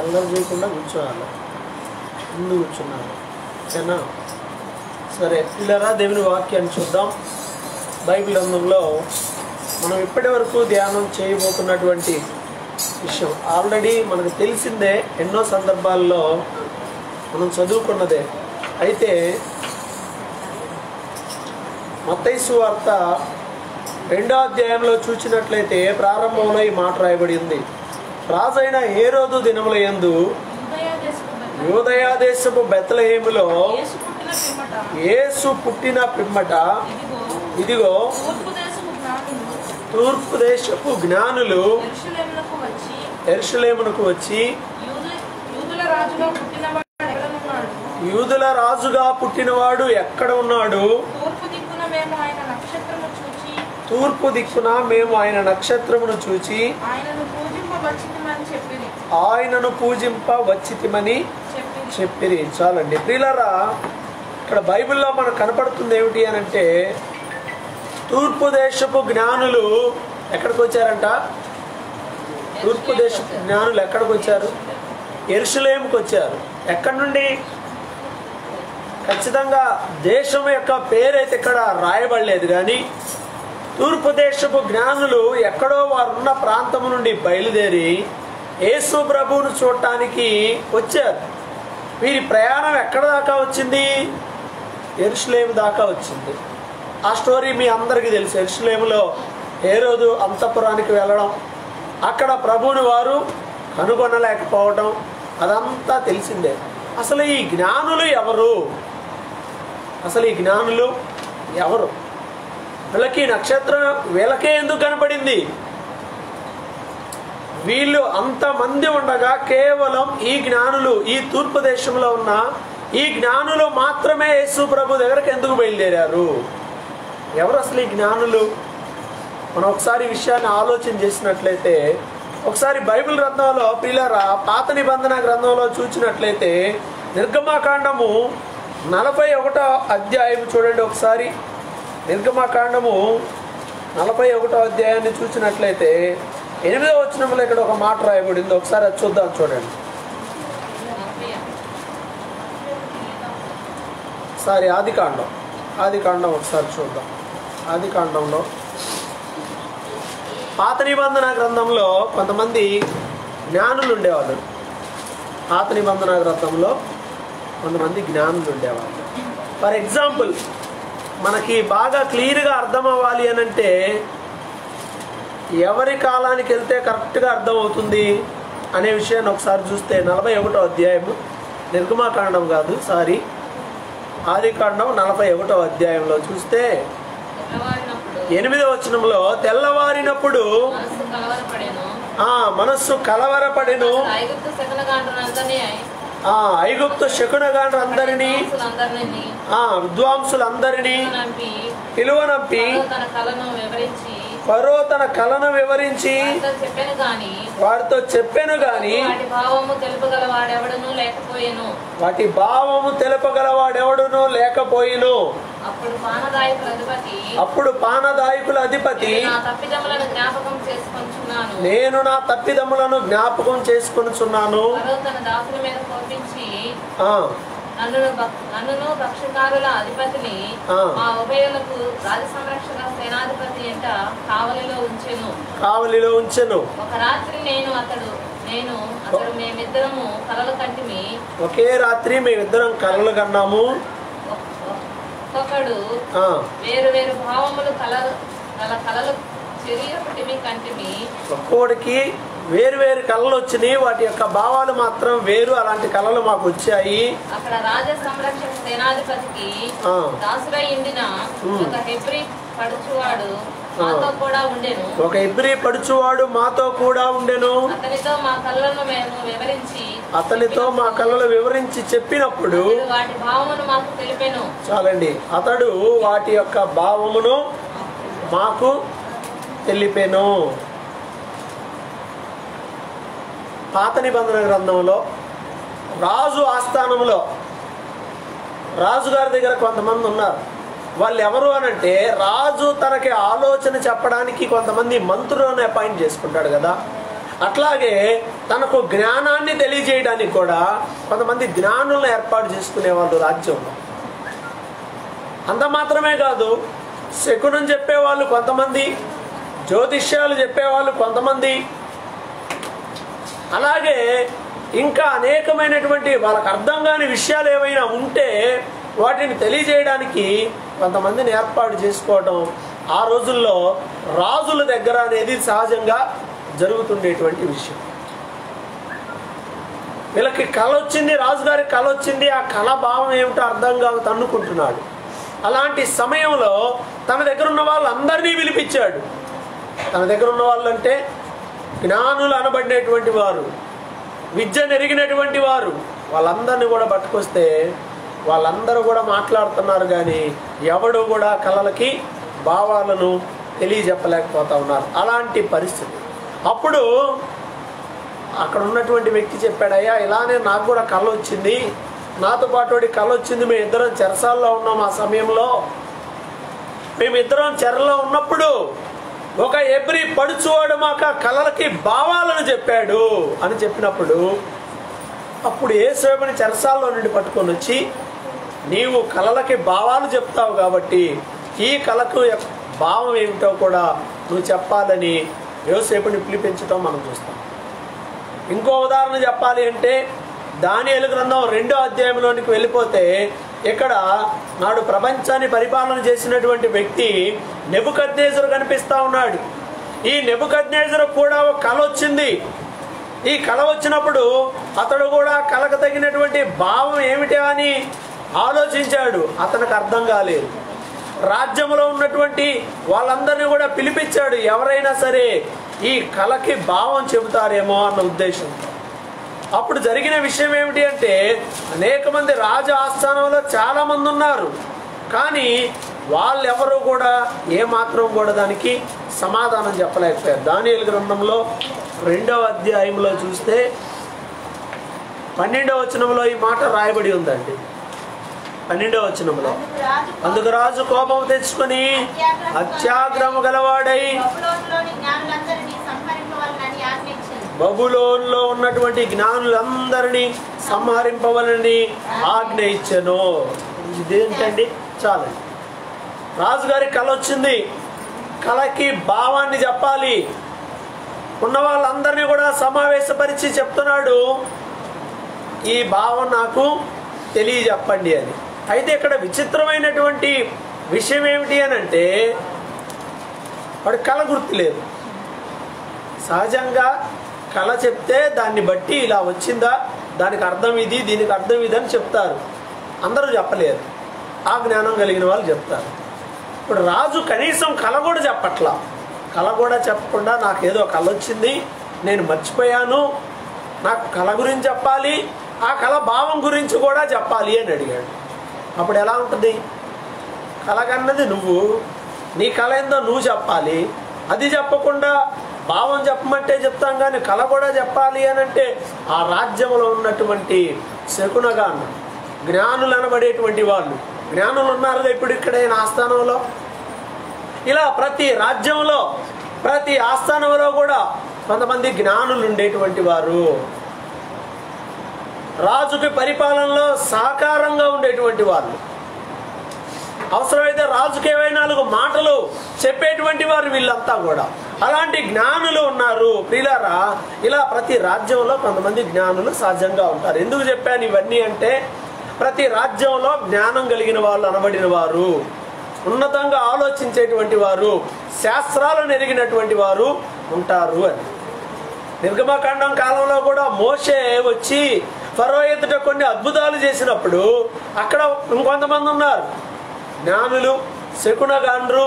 అల్లరి చేయకుండా కూర్చోవాలి. ముందు కూర్చున్నారు, ఓకేనా? సరే పిల్లరా, దేవుని వాక్యాన్ని చూద్దాం. బైబిల్ గ్రంథంలో మనం ఇప్పటి వరకు ధ్యానం చేయబోతున్నటువంటి విషయం ఆల్రెడీ మనకు తెలిసిందే, ఎన్నో సందర్భాల్లో మనం చదువుకున్నదే. అయితే మత్తయి సువార్త 2వ అధ్యాయంలో చూసినట్లయితే ప్రారంభంలో ఈ మాట రాయబడి ఉంది. రాజైన హేరోదు దినముల యందు యూదయ దేశపు బెత్లెహేములో యేసు పుట్టిన పిమ్మట ఇదిగో తూర్పు దేశపు జ్ఞానులు యెరూషలేమునకు వచ్చి యూదుల రాజుగా పుట్టినవాడు ఎక్కడ ఉన్నాడు? తూర్పు దిక్కున మేము ఆయన నక్షత్రమును చూచి ఆయనను పూజింప వచ్చితిమని చెప్పిరి. చాలండి ప్రియులారా, ఇక్కడ బైబిల్లో మనకు కనపడుతుంది ఏమిటి అని అంటే, తూర్పు దేశపు జ్ఞానులు ఎక్కడికి వచ్చారంట? తూర్పు దేశపు జ్ఞానులు ఎక్కడికి వచ్చారు? యెరూషలేముకు వచ్చారు. ఎక్కడి నుండి? ఖచ్చితంగా దేశం యొక్క పేరైతే ఇక్కడ రాయబడలేదు, కానీ తూర్పు దేశపు జ్ఞానులు ఎక్కడో వారున్న ప్రాంతం నుండి బయలుదేరి యేసు ప్రభువును చూడటానికి వచ్చారు. వీరి ప్రయాణం ఎక్కడ దాకా వచ్చింది? యెరూషలేము దాకా వచ్చింది. ఆ స్టోరీ మీ అందరికీ తెలుసు. యెరూషలేములో హేరోదు అంతఃపురానికి వెళ్ళడం, అక్కడ ప్రభువుని వారు కనుగొనలేకపోవడం, అదంతా తెలిసిందే. అసలు ఈ జ్ఞానులు ఎవరు? అసలు ఈ జ్ఞానులు ఎవరు? వీళ్ళకి నక్షత్రం వీళ్ళకే ఎందుకు కనపడింది? వీళ్ళు అంతమంది ఉండగా కేవలం ఈ జ్ఞానులు, ఈ తూర్పు దేశంలో ఉన్న ఈ జ్ఞానులు మాత్రమే యేసు ప్రభు దగ్గరకు ఎందుకు బయలుదేరారు? ఎవరు అసలు ఈ జ్ఞానులు? మనం ఒకసారి ఈ విషయాన్ని ఆలోచన చేసినట్లయితే, ఒకసారి బైబిల్ గ్రంథంలో పిల్లరా పాత నిబంధన గ్రంథంలో చూసినట్లయితే నిర్గమాకాండము 41వ అధ్యాయం చూడండి ఒకసారి. నిర్గమాకాండము 41వ అధ్యాయాన్ని చూసినట్లయితే 8వ వచనంలో ఇక్కడ ఒక మాట రాయబడింది. ఒకసారి అది చూద్దాం, చూడండి. సారీ, ఆదికాండం ఒకసారి చూద్దాం. ఆదికాండంలో పాత నిబంధన గ్రంథంలో కొంతమంది జ్ఞానులు ఉండేవాళ్ళు. పాత నిబంధన గ్రంథంలో కొంతమంది జ్ఞానులు ఉండేవాళ్ళు. ఫర్ ఎగ్జాంపుల్, మనకి బాగా క్లియర్గా అర్థం అవ్వాలి అని అంటే, ఎవరి కాలానికి వెళ్తే కరెక్ట్గా అర్థమవుతుంది అనే విషయాన్ని ఒకసారి చూస్తే 41వ అధ్యాయము, నిర్గమాకాండం కాదు, సారీ, ఆదికాండం 41వ అధ్యాయంలో చూస్తే 8వ వచనంలో తెల్లవారినప్పుడు మనస్సు కలవరపడెను, ఐగుప్తు శకునగాండ్రందరినీ విద్వాంసులందరినీ పిలువనంపి ఫరో తన కలను వివరించి వారితో చెప్పాను గాని వాటి భావము తెలుపగలవాడెవడును లేకపోయిను. అప్పుడు పానదాయకుల అధిపతి నేను నా తప్పిదములను జ్ఞాపకం చేసుకొనుచున్నాను, నన్ను భక్షకారుల అధిపతిని మా ఉభయులకు రాజ సంరక్షక సేనాధిపతి ఎంట కావలిలో ఉంచెను. ఒక రాత్రి అతడు మేమిద్దరము కలలు కంటిమి. ఒకే రాత్రి మేమిద్దరం కలలు కన్నాము. ఒకడు వేరు వేరు భావములు కలలు శరీరపటిమి కంటిమి. ఒక్కోడికి వేరు వేరు కళలు వచ్చినాయి, వాటి యొక్క భావాలు మాత్రం వేరు. అలాంటి కళలు మాకు వచ్చాయి. అక్కడ రాజ సంరక్షక సేనాధిపతికి దాసురై ఉండిన ఒక హెబ్రీ పడుచువాడు మాతో కూడా ఉండెను. ఒక హెబ్రీ పడుచువాడు మాతో కూడా ఉండెను. అతనితో మా కళలు వివరించి చెప్పినప్పుడు వాటి భావమును మాకు తెలిపెను. చాలండి, అతడు వాటి యొక్క భావమును మాకు తెలిపెను. పాత నిబంధన గ్రంథంలో రాజు ఆస్థానంలో రాజుగారి దగ్గర కొంతమంది ఉన్నారు. వాళ్ళు ఎవరు అనంటే, రాజు తనకి ఆలోచన చెప్పడానికి కొంతమంది మంత్రులను అపాయింట్ చేసుకుంటాడు కదా, అట్లాగే తనకు జ్ఞానాన్ని తెలియజేయడానికి కూడా కొంతమంది జ్ఞానులను ఏర్పాటు చేసుకునేవాళ్ళు రాజ్యంలో. అంత మాత్రమే కాదు, శకునం చెప్పేవాళ్ళు కొంతమంది, జ్యోతిష్యాలు చెప్పేవాళ్ళు కొంతమంది, అలాగే ఇంకా అనేకమైనటువంటి వాళ్ళకు అర్థం కాని విషయాలు ఏవైనా ఉంటే వాటిని తెలియజేయడానికి కొంతమందిని ఏర్పాటు చేసుకోవడం ఆ రోజుల్లో రాజుల దగ్గర అనేది సహజంగా జరుగుతుండేటువంటి విషయం. వీళ్ళకి కళ వచ్చింది, రాజుగారికి కళ వచ్చింది, ఆ కళ భావం ఏమిటో అర్థం కాక తన్నుకుంటున్నాడు. అలాంటి సమయంలో తన దగ్గర ఉన్న వాళ్ళందరినీ పిలిపించాడు. తన దగ్గర ఉన్న వాళ్ళంటే జ్ఞానులు అనబడినటువంటి వారు, విద్య నెరిగినటువంటి వారు, వాళ్ళందరినీ కూడా పట్టుకొస్తే వాళ్ళందరూ కూడా మాట్లాడుతున్నారు, కానీ ఎవడు కూడా కళలకి భావాలను తెలియజెప్పలేకపోతా ఉన్నారు. అలాంటి పరిస్థితి. అప్పుడు అక్కడ ఉన్నటువంటి వ్యక్తి చెప్పాడు, అయ్యా ఇలానే నాకు కూడా కళ వచ్చింది, నాతో పాటు కళ వచ్చింది, మేము ఇద్దరం చెరసాల్లో ఉన్నాం. ఆ సమయంలో మేమిద్దరం చెరలో ఉన్నప్పుడు ఒక ఎబ్రి పడుచువాడు మాకు కళలకి భావాలను చెప్పాడు అని చెప్పినప్పుడు అప్పుడు యేసేపుని చెరసాల్లో నుండి పట్టుకొని వచ్చి, నీవు కళలకి భావాలు చెప్తావు కాబట్టి ఈ కళకు భావం ఏమిటో కూడా నువ్వు చెప్పాలని యోసేపుని పిలిపించడం మనం చూస్తాం. ఇంకో ఉదాహరణ చెప్పాలి అంటే దానియేలు గ్రంథం 2వ అధ్యాయంలోనికి వెళ్ళిపోతే ఇక్కడ నాడు ప్రపంచాన్ని పరిపాలన చేసినటువంటి వ్యక్తి నెబుకద్నెజరు కనిపిస్తా ఉన్నాడు. ఈ నెబుకద్నెజరు కూడా ఒక కళ వచ్చింది. ఈ కళ వచ్చినప్పుడు అతడు కూడా కళకు తగినటువంటి భావం ఏమిటి అని ఆలోచించాడు. అతనికి అర్థం కాలేదు. రాజ్యంలో ఉన్నటువంటి వాళ్ళందరినీ కూడా పిలిపించాడు, ఎవరైనా సరే ఈ కళకి భావం చెబుతారేమో అన్న ఉద్దేశంతో. అప్పుడు జరిగిన విషయం ఏమిటి అంటే అనేక మంది రాజ ఆస్థానంలో చాలా మంది ఉన్నారు, కానీ వాళ్ళెవరూ కూడా ఏమాత్రం కూడా దానికి సమాధానం చెప్పలేకపోయారు. దానియేలు గ్రంథంలో 2వ అధ్యాయంలో చూస్తే 12వ వచనంలో ఈ మాట రాయబడి ఉందండి. 12వ వచనంలో, అందుకు రాజు కోపం తెచ్చుకొని అత్యాగ్రహము గలవాడై బబులోనులో ఉన్నటువంటి జ్ఞానులందరినీ సంహరింపవలని ఆజ్ఞ ఇచ్చెను. ఇదేంటండి, చాలండి. రాజుగారికి కళ వచ్చింది, కళకి భావాన్ని చెప్పాలి. ఉన్న వాళ్ళందరినీ కూడా సమావేశపరిచి చెప్తున్నాడు, ఈ భావం నాకు తెలియజెప్పండి అని. అయితే ఇక్కడ విచిత్రమైనటువంటి విషయం ఏమిటి అని అంటే వాడు కళ గుర్తులేదు. సహజంగా కళ చెప్తే దాన్ని బట్టి ఇలా వచ్చిందా, దానికి అర్థం ఇది, దీనికి అర్థం ఇది అని చెప్తారు. అందరూ చెప్పలేరు, ఆ జ్ఞానం కలిగిన వాళ్ళు చెప్తారు. ఇప్పుడు రాజు కనీసం కళ కూడా చెప్పట్లా. కళ కూడా చెప్పకుండా నాకేదో కళ వచ్చింది, నేను మర్చిపోయాను, నాకు కళ గురించి చెప్పాలి, ఆ కళ భావం గురించి కూడా చెప్పాలి అని అడిగాడు. అప్పుడు ఎలా ఉంటుంది? కళ కన్నది నువ్వు, నీ కళ ఏందో నువ్వు చెప్పాలి. అది చెప్పకుండా భావం చెప్పమంటే చెప్తాం, కానీ కళ కూడా చెప్పాలి అని అంటే ఆ రాజ్యంలో ఉన్నటువంటి శకునగాను జ్ఞానులు అనబడేటువంటి వాళ్ళు, జ్ఞానులు ఉన్నారు ఇప్పుడు ఇక్కడే ఆస్థానంలో. ఇలా ప్రతి రాజ్యంలో ప్రతి ఆస్థానంలో కూడా కొంతమంది జ్ఞానులు ఉండేటువంటి వారు, రాజుకి పరిపాలనలో సహకారంగా ఉండేటువంటి వాళ్ళు, అవసరమైతే రాజుకి 24 మాటలు చెప్పేటువంటి వారు వీళ్ళంతా కూడా. అలాంటి జ్ఞానులు ఉన్నారు ప్రియులారా. ఇలా ప్రతి రాజ్యంలో కొంతమంది జ్ఞానులు సహజంగా ఉంటారు. ఎందుకు చెప్పాను ఇవన్నీ అంటే ప్రతి రాజ్యంలో జ్ఞానం కలిగిన వాళ్ళు అనబడిన వారు, ఉన్నతంగా ఆలోచించేటువంటి వారు, శాస్త్రాలను ఎరిగినటువంటి వారు ఉంటారు అని. నిర్గమకాండం కాలంలో కూడా మోషే వచ్చి ఫరో ఎదుట కొన్ని అద్భుతాలు చేసినప్పుడు అక్కడ ఇంకొంతమంది ఉన్నారు జ్ఞానులు, శకునగాండ్రు,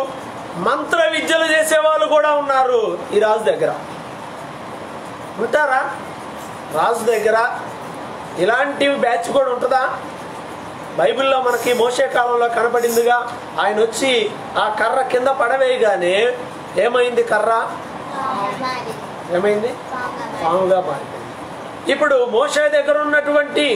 మంత్ర విద్యలు చేసేవాళ్ళు కూడా ఉన్నారు ఈ రాజు దగ్గర. ఉంటారా రాజు దగ్గర? ఇలాంటి బ్యాచ్ కూడా ఉంటుందా? బైబిల్లో మనకి మోషే కాలంలో కనపడిందిగా, ఆయన వచ్చి ఆ కర్ర కింద పడవేయగానే ఏమైంది? కర్ర ఏమైంది? పాముగా మారింది. ఇప్పుడు మోషే దగ్గర ఉన్నటువంటి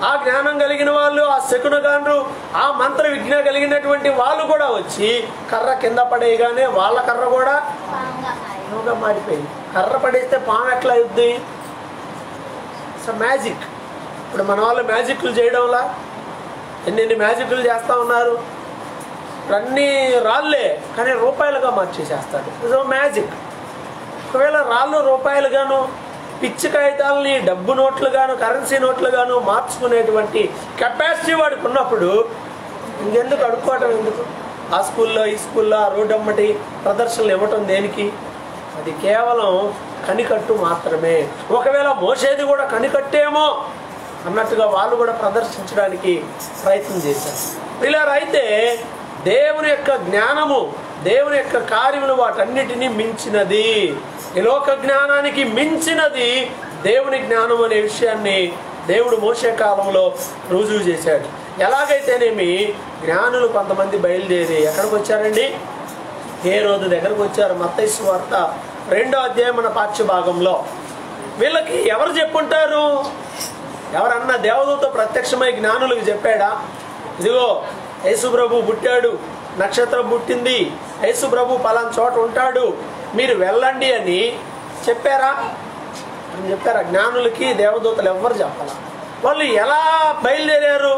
ఆ జ్ఞానం కలిగిన వాళ్ళు, ఆ శకునగాండ్రు, ఆ మంత్ర విజ్ఞ కలిగినటువంటి వాళ్ళు కూడా వచ్చి కర్ర కింద పడేయగానే వాళ్ళ కర్ర కూడా పాముగా మారిపోయింది. కర్ర పడేస్తే పాము ఎట్లా అవుద్ది? It's magic. ఇప్పుడు మన వాళ్ళు మ్యాజిక్లు చేయడంలా ఎన్ని మ్యాజిక్లు చేస్తూ ఉన్నారు. అన్నీ రాళ్ళే కానీ రూపాయలుగా మార్చేసేస్తాడు. It's magic. ఒకవేళ రాళ్ళు రూపాయలుగాను పిచ్చి కాగితాలని డబ్బు నోట్లుగాను కరెన్సీ నోట్లుగాను మార్చుకునేటువంటి కెపాసిటీ వాడికి ఉన్నప్పుడు ఇంకెందుకు అడుక్కోవటం ఎందుకు? ఆ స్కూల్లో ఈ స్కూల్లో ఆ రోడ్డు అమ్మటి ప్రదర్శనలు ఇవ్వటం దేనికి? అది కేవలం కనికట్టు మాత్రమే. ఒకవేళ మోసేది కూడా కనికట్టేమో అన్నట్టుగా వాళ్ళు కూడా ప్రదర్శించడానికి ప్రయత్నం చేశారు. ఇలా అయితే దేవుని యొక్క జ్ఞానము దేవుని యొక్క కార్యములు వాటన్నిటినీ మించినది. ఈ లోక జ్ఞానానికి మించినది దేవుని జ్ఞానం అనే విషయాన్ని దేవుడు మోషే కాలంలో రుజువు చేశాడు. ఎలాగైతేనేమి జ్ఞానులు కొంతమంది బయలుదేరి ఎక్కడికి వచ్చారండి? హేరోదు దగ్గరకు వచ్చారు. మత్తయి సువార్త 2వ అధ్యాయం మన పాఠ్య భాగంలో. వీళ్ళకి ఎవరు చెప్పుంటారు? ఎవరన్నా దేవదూత ప్రత్యక్షమై జ్ఞానులకు చెప్పాడా? ఇదిగో యేసు ప్రభు పుట్టాడు, నక్షత్రం పుట్టింది, యేసు ప్రభు పలానా చోట ఉంటాడు, మీరు వెళ్ళండి అని చెప్పారా? అని చెప్పారా? జ్ఞానులకి దేవదూతలు ఎవ్వరు చెప్పాలా. వాళ్ళు ఎలా బయలుదేరారు?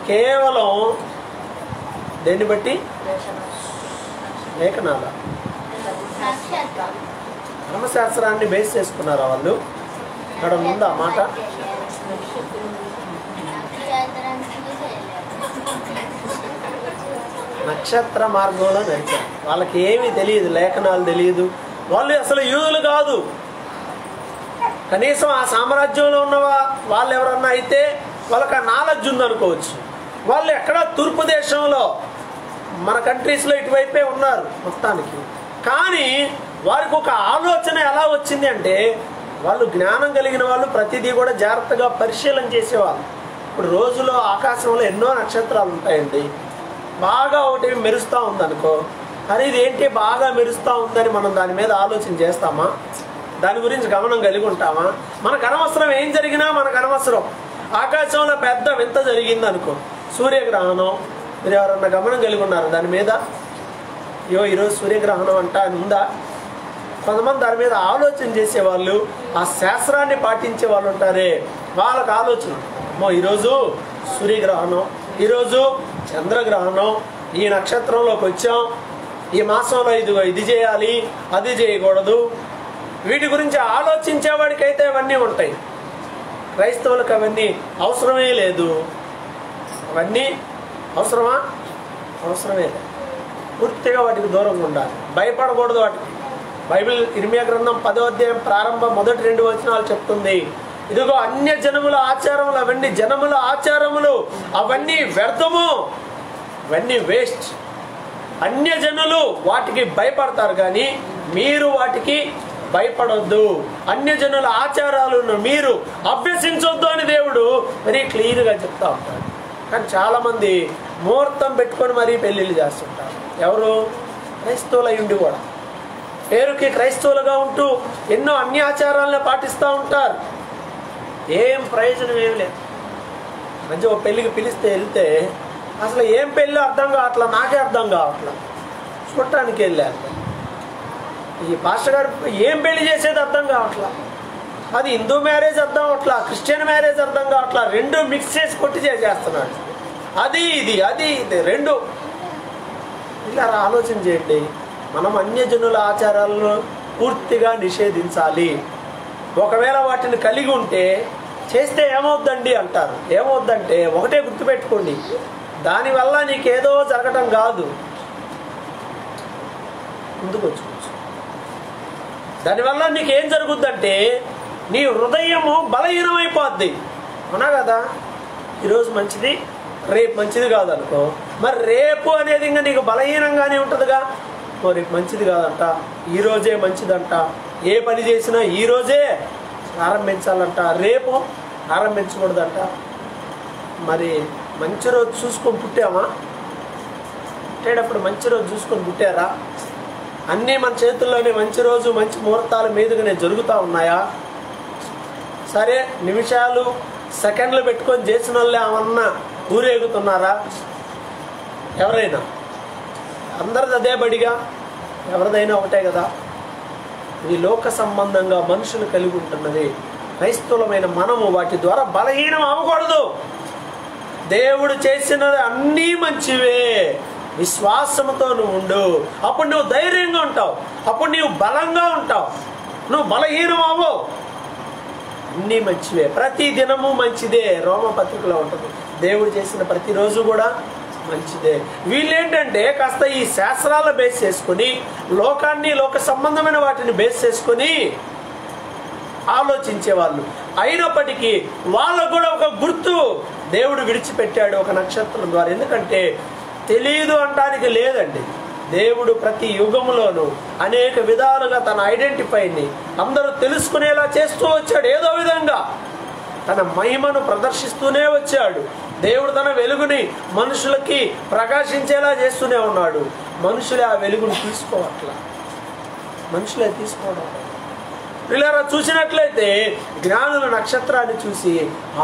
కేవలం దేన్ని బట్టి? లేఖనాల ధర్మశాస్త్రాన్ని బేస్ చేసుకున్నారా వాళ్ళు? అక్కడ ముందు ఆ మాట నక్షత్ర మార్గంలో నడిచారు. వాళ్ళకి ఏమీ తెలియదు, లేఖనాలు తెలియదు. వాళ్ళు అసలు యూదులు కాదు. కనీసం ఆ సామ్రాజ్యంలో ఉన్న వాళ్ళు ఎవరన్నా అయితే వాళ్ళకి ఆ నాలెడ్జ్ ఉందనుకోవచ్చు. వాళ్ళు ఎక్కడ తూర్పు దేశంలో మన కంట్రీస్లో ఇటువైపే ఉన్నారు మొత్తానికి. కానీ వారికి ఒక ఆలోచన ఎలా వచ్చింది అంటే వాళ్ళు జ్ఞానం కలిగిన వాళ్ళు ప్రతిదీ కూడా జాగ్రత్తగా పరిశీలన చేసేవాళ్ళు. ఇప్పుడు రోజులో ఆకాశంలో ఎన్నో నక్షత్రాలు ఉంటాయండి. బాగా ఒకటి మెరుస్తూ ఉందనుకో, అది ఇదేంటి బాగా మెరుస్తూ ఉందని మనం దాని మీద ఆలోచన చేస్తామా? దాని గురించి గమనం కలిగి ఉంటామా? మనకు అనవసరం, ఏం జరిగినా మనకు అనవసరం. ఆకాశంలో పెద్ద వింత జరిగింది అనుకో, సూర్యగ్రహణం, మీరు ఎవరన్నా గమనం కలిగి ఉన్నారు దాని మీద? ఈరోజు సూర్యగ్రహణం అంట అని ఉందా? కొంతమంది దాని మీద ఆలోచన చేసేవాళ్ళు, ఆ శాస్త్రాన్ని పాటించే వాళ్ళు ఉంటారే, వాళ్ళకి ఆలోచన, అమ్మో ఈరోజు సూర్యగ్రహణం, ఈరోజు చంద్రగ్రహణం, ఈ నక్షత్రంలోకి వచ్చాం, ఈ మాసంలో ఇది చేయాలి, అది చేయకూడదు. వీటి గురించి ఆలోచించేవాడికైతే అవన్నీ ఉంటాయి. క్రైస్తవులకు అవన్నీ అవసరమే లేదు. అవన్నీ అవసరమా? అవసరమే లేదు. పూర్తిగా వాటికి దూరంగా ఉండాలి, భయపడకూడదు వాటికి. బైబిల్ ఇర్మియా గ్రంథం 10వ అధ్యాయం ప్రారంభం మొదటి 2 వచనాలు చెప్తుంది, ఇదిగో అన్య జనముల ఆచారములు, అవన్నీ జనముల ఆచారములు, అవన్నీ వ్యర్థము, అవన్నీ వేస్ట్. అన్య జనులు వాటికి భయపడతారు కానీ మీరు వాటికి భయపడొద్దు. అన్య జనుల ఆచారాలను మీరు అభ్యసించొద్దు అని దేవుడు మరీ క్లియర్గా చెప్తా ఉంటాడు. కానీ చాలామంది ముహూర్తం పెట్టుకొని మరీ పెళ్ళిళ్ళు చేస్తుంటారు. ఎవరు? క్రైస్తవులు అయ్యుండి కూడా పేరుకి క్రైస్తవులుగా ఉంటూ ఎన్నో అన్యాచారాలను పాటిస్తూ ఉంటారు. ఏం ప్రయోజనం ఏమి లేదు. మధ్య ఒక పెళ్ళికి పిలిస్తే వెళ్తే అసలు ఏం పెళ్ళి అర్థం కావట్లా, నాకే అర్థం కావట్లా. చూడటానికి వెళ్ళారు. ఈ పాస్టర్ గారు ఏం పెళ్లి చేసేది అర్థం కావట్లా. అది హిందూ మ్యారేజ్ అర్థం అవట్లా, క్రిస్టియన్ మ్యారేజ్ అర్థం కావట్లా. రెండు మిక్స్ చేసి కొట్టి చేసేస్తున్నాడు. అది ఇది రెండు. ఇలా ఆలోచన చేయండి. మనం అన్యజనుల ఆచారాలను పూర్తిగా నిషేధించాలి. ఒకవేళ వాటిని కలిగి ఉంటే చేస్తే ఏమవుద్దండి అంటారు. ఏమవుద్దంటే ఒకటే గుర్తుపెట్టుకోండి, దానివల్ల నీకేదో జరగటం కాదు, ముందుకు వచ్చుకోవచ్చు. దానివల్ల నీకేం జరుగుద్దంటే నీ హృదయము బలహీనమైపోద్ది. అవునా కదా? ఈరోజు మంచిది, రేపు మంచిది కాదనుకో, మరి రేపు అనేది ఇంకా నీకు బలహీనంగానే ఉంటుందిగా. రేపు మంచిది కాదంట, ఈరోజే మంచిదంట. ఏ పని చేసినా ఈరోజే ప్రారంభించాలంట, రేపు ప్రారంభించకూడదంట. మరి మంచి రోజు చూసుకొని పుట్టామా? పుట్టేటప్పుడు మంచి రోజు చూసుకొని పుట్టారా? అన్నీ మన చేతుల్లోనే మంచి రోజు మంచి ముహూర్తాల మీదుగానే జరుగుతూ ఉన్నాయా? సరే, నిమిషాలు సెకండ్లు పెట్టుకొని చేసిన వాళ్ళే ఏమన్నా ఊరేగుతున్నారా? ఎవరైనా? అందరిది అదే బడిగా, ఎవరిదైనా ఒకటే కదా. ఇది లోక సంబంధంగా మనుషులు కలిగి ఉంటున్నది. క్రైస్తవులమైన మనము వాటి ద్వారా బలహీనం అవ్వకూడదు. దేవుడు చేసినది అన్నీ మంచివే, విశ్వాసంతో నువ్వు ఉండు. అప్పుడు నువ్వు ధైర్యంగా ఉంటావు, అప్పుడు నువ్వు బలంగా ఉంటావు, నువ్వు బలహీనం అవ్వవు. అన్నీ మంచివే, ప్రతి దినము మంచిదే. రోమపత్రికలో ఉంటుంది, దేవుడు చేసిన ప్రతిరోజు కూడా మంచిదే. వీళ్ళేంటంటే కాస్త ఈ శాస్త్రాల బేస్ చేసుకుని, లోకాన్ని, లోక సంబంధమైన వాటిని బేస్ చేసుకుని ఆలోచించే వాళ్ళు. అయినప్పటికీ వాళ్ళకు కూడా ఒక గుర్తు దేవుడు విడిచిపెట్టాడు, ఒక నక్షత్రం ద్వారా. ఎందుకంటే తెలియదు అనడానికి లేదండి. దేవుడు ప్రతి యుగంలోనూ అనేక విధాలుగా తన ఐడెంటిఫైని అందరూ తెలుసుకునేలా చేస్తూ వచ్చాడు. ఏదో విధంగా తన మహిమను ప్రదర్శిస్తూనే వచ్చాడు. దేవుడు తన వెలుగుని మనుషులకి ప్రకాశించేలా చేస్తూనే ఉన్నాడు. మనుషులే ఆ వెలుగుని తీసుకోవట్లా, మనుషులే తీసుకోవడం. ఇలా చూసినట్లయితే జ్ఞానుల నక్షత్రాన్ని చూసి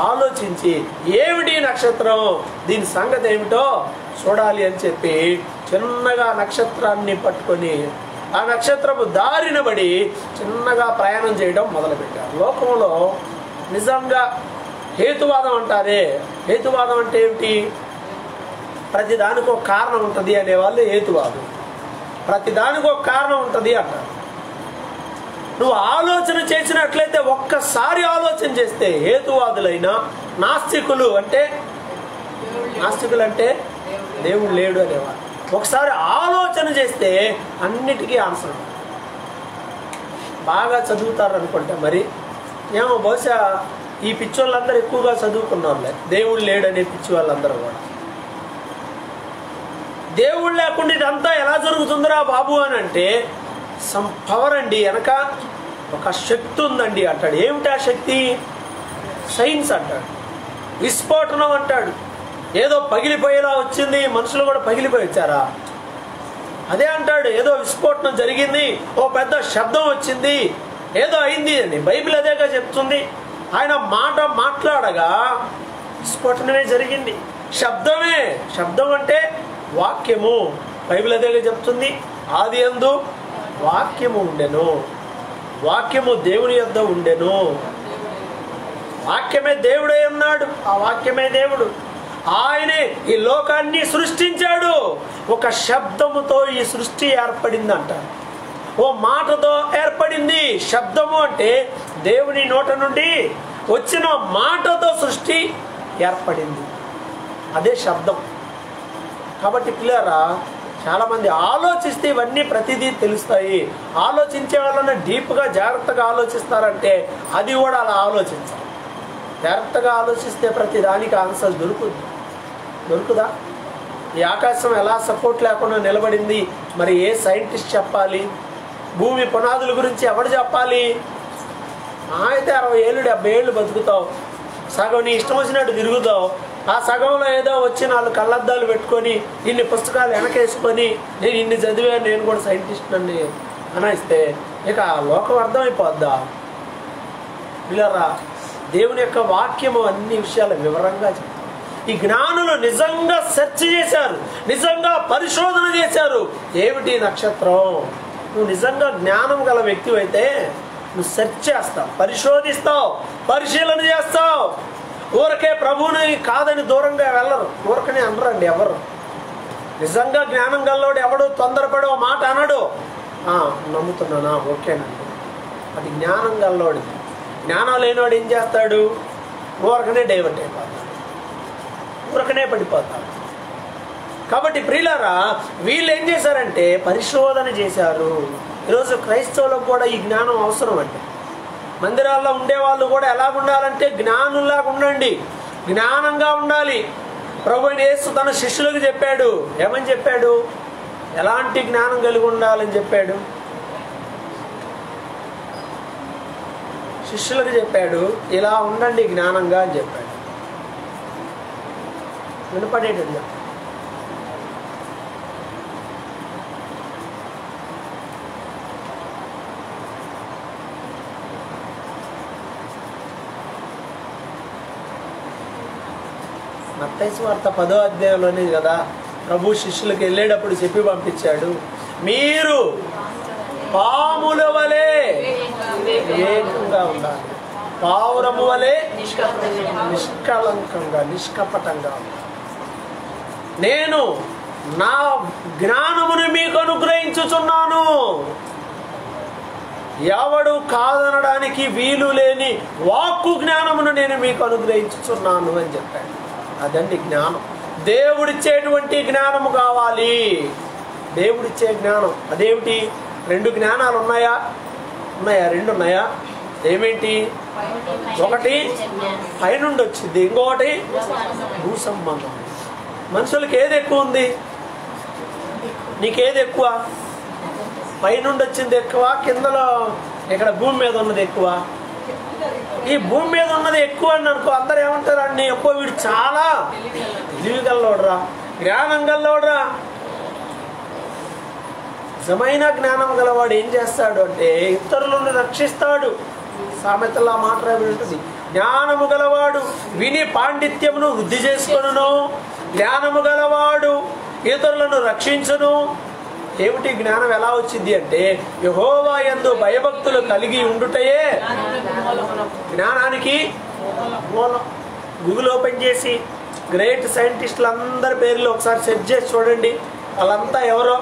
ఆలోచించి, ఏమిటి నక్షత్రం, దీని సంగతి ఏమిటో చూడాలి అని చెప్పి చిన్నగా నక్షత్రాన్ని పట్టుకొని ఆ నక్షత్రపు దారిన బడి చిన్నగా ప్రయాణం చేయడం మొదలుపెట్టారు. లోకంలో నిజంగా హేతువాదం అంటారే, హేతువాదం అంటే ఏమిటి? ప్రతిదానికి ఒక కారణం ఉంటుంది అనేవాళ్ళు హేతువాదం. ప్రతిదానికి ఒక కారణం ఉంటుంది అంటారు. నువ్వు ఆలోచన చేసినట్లయితే, ఒక్కసారి ఆలోచన చేస్తే, హేతువాదులైనా నాస్తికులు అంటే దేవుడు లేడు అనేవాడు. ఒకసారి ఆలోచన చేస్తే అన్నిటికీ ఆన్సర్. బాగా చదువుతారు అనుకుంటా, మరి ఏమో బహుశా ఈ పిచ్చి వాళ్ళందరూ ఎక్కువగా చదువుకున్నారులే, దేవుడు లేడనే పిచ్చి వాళ్ళందరూ కూడా. దేవుడు లేకుండా ఇదంతా ఎలా జరుగుతుందిరా బాబు అని అంటే, సమ్ పవర్ అండి, వెనక ఒక శక్తి ఉందండి అంటాడు. ఏమిటి ఆ శక్తి? సైన్స్ అంటాడు, విస్ఫోటనం అంటాడు. ఏదో పగిలిపోయేలా వచ్చింది, మనుషులు కూడా పగిలిపోయి వచ్చారా? అదే అంటాడు, ఏదో విస్ఫోటనం జరిగింది, ఓ పెద్ద శబ్దం వచ్చింది, ఏదో అయింది అని బైబిల్ అదేగా చెప్తుంది. ఆయన మాట మాట్లాడగా విస్ఫోటనమే జరిగింది. శబ్దమే, శబ్దం అంటే వాక్యము. బైబిల్ అదేగా చెప్తుంది, ఆది యందు వాక్యము ఉండెను, వాక్యము దేవుని యొద్ద ఉండెను, వాక్యమే దేవుడే ఉన్నాడు, ఆ వాక్యమే దేవుడు. ఆయనే ఈ లోకాన్ని సృష్టించాడు. ఒక శబ్దముతో ఈ సృష్టి ఏర్పడింది అంటారు. ఓ మాటతో ఏర్పడింది. శబ్దము అంటే దేవుని నోట నుండి వచ్చిన మాటతో సృష్టి ఏర్పడింది, అదే శబ్దం. కాబట్టి పిల్లరా, చాలామంది ఆలోచిస్తే ఇవన్నీ ప్రతిదీ తెలుస్తాయి. ఆలోచించే వాళ్ళని డీప్గా జాగ్రత్తగా ఆలోచిస్తారంటే అది కూడా అలా ఆలోచించాలి. జాగ్రత్తగా ఆలోచిస్తే ప్రతి దానికి ఆన్సర్ దొరుకుదా? ఈ ఆకాశం ఎలా సపోర్ట్ లేకుండా నిలబడింది, మరి ఏ సైంటిస్ట్ చెప్పాలి? భూమి పునాదుల గురించి ఎవరు చెప్పాలి? అయితే 60 ఏళ్ళు 70 ఏళ్ళు బతుకుతావు, సగం నీ ఇష్టం వచ్చినట్టు తిరుగుతావు. ఆ సగంలో ఏదో వచ్చి 4 కళ్ళద్దాలు పెట్టుకొని ఇన్ని పుస్తకాలు వెనకేసుకొని నేను ఇన్ని చదివాను, నేను కూడా సైంటిస్ట్ అని అనిస్తే ఇక లోకం అర్థమైపోద్దా? పిల్లరా, దేవుని యొక్క వాక్యము అన్ని విషయాలు వివరంగా చెప్తారు. ఈ జ్ఞానులు నిజంగా సెర్చ్ చేశారు, నిజంగా పరిశోధన చేశారు. ఏమిటి నక్షత్రం? నువ్వు నిజంగా జ్ఞానం గల వ్యక్తి అయితే నువ్వు సెర్చ్ చేస్తావు, పరిశోధిస్తావు, పరిశీలన చేస్తావు. ఊరకే ప్రభువుని కాదని దూరంగా వెళ్ళరు, ఊరకనే అనరండి ఎవరు. నిజంగా జ్ఞానం గల్లోడు ఎవడు తొందరపడో మాట అనడు. నమ్ముతున్నానా, ఓకేనండి, అది జ్ఞానం గల్లోడు. జ్ఞానం లేనివాడు ఏం చేస్తాడు? ఊరకనే డైవర్ట్ అయిపోతాడు, ఊరకనే పడిపోతాడు. కాబట్టి ప్రియులారా, వీళ్ళు ఏం చేశారంటే పరిశోధన చేశారు. ఈరోజు క్రైస్తవులకు కూడా ఈ జ్ఞానం అవసరం అండి. మందిరాల్లో ఉండేవాళ్ళు కూడా ఎలా ఉండాలంటే జ్ఞానుల్లాగా ఉండండి, జ్ఞానంగా ఉండాలి. ప్రభువైన యేసు తన శిష్యులకు చెప్పాడు. ఏమని చెప్పాడు? ఎలాంటి జ్ఞానం కలిగి ఉండాలని చెప్పాడు? శిష్యులకు చెప్పాడు, ఇలా ఉండండి జ్ఞానంగా అని చెప్పాడు. వినపడేటండి. మత్తయి సువార్త 10వ అధ్యాయంలోనే కదా ప్రభు శిష్యులకు వెళ్ళేటప్పుడు చెప్పి పంపించాడు, మీరు పాముల వలె వివేకంగా ఉండాలి. పావురము వలె నిష్కలంకంగా నిష్కపటంగా ఉండాలి. నేను నా జ్ఞానమును మీకు అనుగ్రహించుచున్నాను, ఎవడు కాదనడానికి వీలు లేని వాక్కు జ్ఞానమును నేను మీకు అనుగ్రహించుచున్నాను అని చెప్పాడు. అదండి జ్ఞానం. దేవుడిచ్చేటువంటి జ్ఞానము కావాలి. దేవుడిచ్చే జ్ఞానం అదేమిటి? 2 జ్ఞానాలు ఉన్నాయా? ఉన్నాయా? 2 ఉన్నాయా? ఏమేంటి? ఒకటి పైనుండి వచ్చింది, ఇంకొకటి భూ సంబంధం. మనుషులకి ఏది ఎక్కువ ఉంది? నీకేది ఎక్కువ? పైనుండి వచ్చింది ఎక్కువ, కిందలో ఇక్కడ భూమి మీద ఉన్నది ఎక్కువ? ఈ భూమి మీద ఉన్నది ఎక్కువ అని అనుకో, అందరు ఏమంటారు అండి, ఎక్కువ వీడు చాలా తెలివి గల్లోడరా, జ్ఞానం గల్లోడరా. నిజమైన జ్ఞానం గలవాడు ఏం చేస్తాడు అంటే ఇతరులను రక్షిస్తాడు. సామెతలా మాట్లాడి ఉంటుంది, జ్ఞానము గలవాడు విని పాండిత్యమును వృద్ధి చేసుకొనును, జ్ఞానము గలవాడు ఇతరులను రక్షించును. ఏమిటి జ్ఞానం? ఎలా వచ్చింది అంటే యెహోవా యందు భయభక్తులు కలిగి ఉండుటయే జ్ఞానానికి మూలం. గూగుల్ ఓపెన్ చేసి గ్రేట్ సైంటిస్టులు అందరి పేర్లు ఒకసారి సెర్చ్ చేసి చూడండి. వాళ్ళంతా ఎవరో?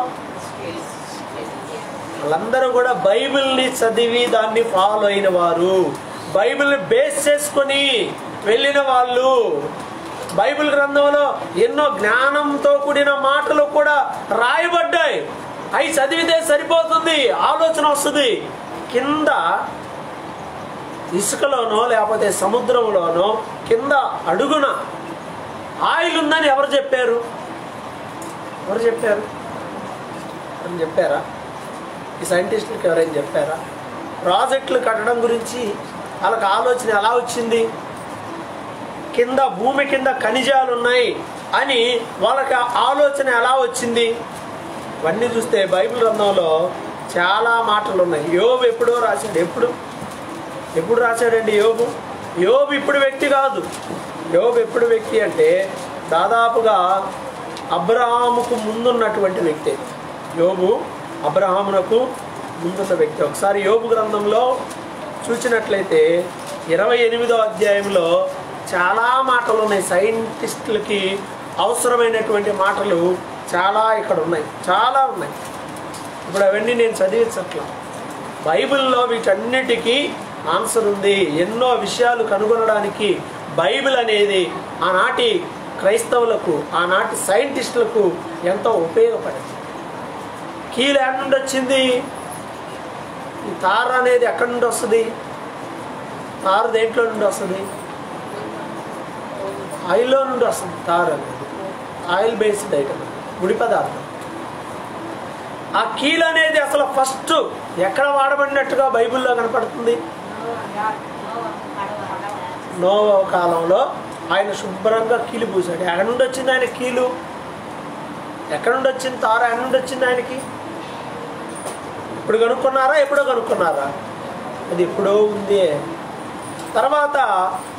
వాళ్ళందరూ కూడా బైబిల్ని చదివి దాన్ని ఫాలో అయిన వారు, బైబిల్ని బేస్ చేసుకొని వెళ్ళిన వాళ్ళు. బైబిల్ గ్రంథంలో ఎన్నో జ్ఞానంతో కూడిన మాటలు కూడా రాయబడ్డాయి. అవి చదివితే సరిపోతుంది, ఆలోచన వస్తుంది. కింద ఇసుకలోనో లేకపోతే సముద్రంలోనో కింద అడుగున ఆయిల్ ఉందని ఎవరు చెప్పారు? ఎవరు చెప్పారు? అని చెప్పారా? ఈ సైంటిస్టులకు ఎవరైనా చెప్పారా? ప్రాజెక్టులు కట్టడం గురించి వాళ్ళకి ఆలోచన ఎలా వచ్చింది? కింద భూమి కింద ఖనిజాలు ఉన్నాయి అని వాళ్ళకి ఆలోచన ఎలా వచ్చింది? ఇవన్నీ చూస్తే బైబిల్ గ్రంథంలో చాలా మాటలు ఉన్నాయి. యోబు ఎప్పుడో రాశాడు. ఎప్పుడు రాశాడండి యోబు? యోబు ఇప్పుడు వ్యక్తి కాదు. యోబు ఎప్పుడు వ్యక్తి అంటే దాదాపుగా అబ్రహాముకు ముందున్నటువంటి వ్యక్తి. యోబు అబ్రహామునకు ముందున్న వ్యక్తి. ఒకసారి యోబు గ్రంథంలో చూసినట్లయితే 28వ అధ్యాయంలో చాలా మాటలు ఉన్నాయి. సైంటిస్టులకి అవసరమైనటువంటి మాటలు చాలా ఇక్కడ ఉన్నాయి, చాలా ఉన్నాయి. ఇప్పుడు అవన్నీ నేను చదివించట్లా. బైబిల్లో వీటన్నిటికీ ఆన్సర్ ఉంది. ఎన్నో విషయాలు కనుగొనడానికి బైబిల్ అనేది ఆనాటి క్రైస్తవులకు, ఆనాటి సైంటిస్టులకు ఎంతో ఉపయోగపడింది. కీలు ఎక్కడి నుండి వచ్చింది? ఈ తార అనేది ఎక్కడి నుండి వస్తుంది? తారు దేంట్లో నుండి వస్తుంది? ఆయిల్లో నుండి వస్తుంది. తారు అనేది ఆయిల్ బేస్డ్ ఐటమ్, ముడి పదార్థం. ఆ కీలు అనేది అసలు ఫస్ట్ ఎక్కడ వాడబడినట్టుగా బైబిల్లో కనపడుతుంది? నోవా కాలంలో ఆయన శుభ్రంగా కీలు పూసాడు. ఎక్కడి నుండి వచ్చింది ఆయన కీలు? ఎక్కడి నుండి వచ్చింది తార? ఎక్కడి నుండి వచ్చింది ఆయనకి? ఇప్పుడు కనుక్కున్నారా? ఎప్పుడో కనుక్కున్నారా? అది ఎప్పుడో ఉంది. తర్వాత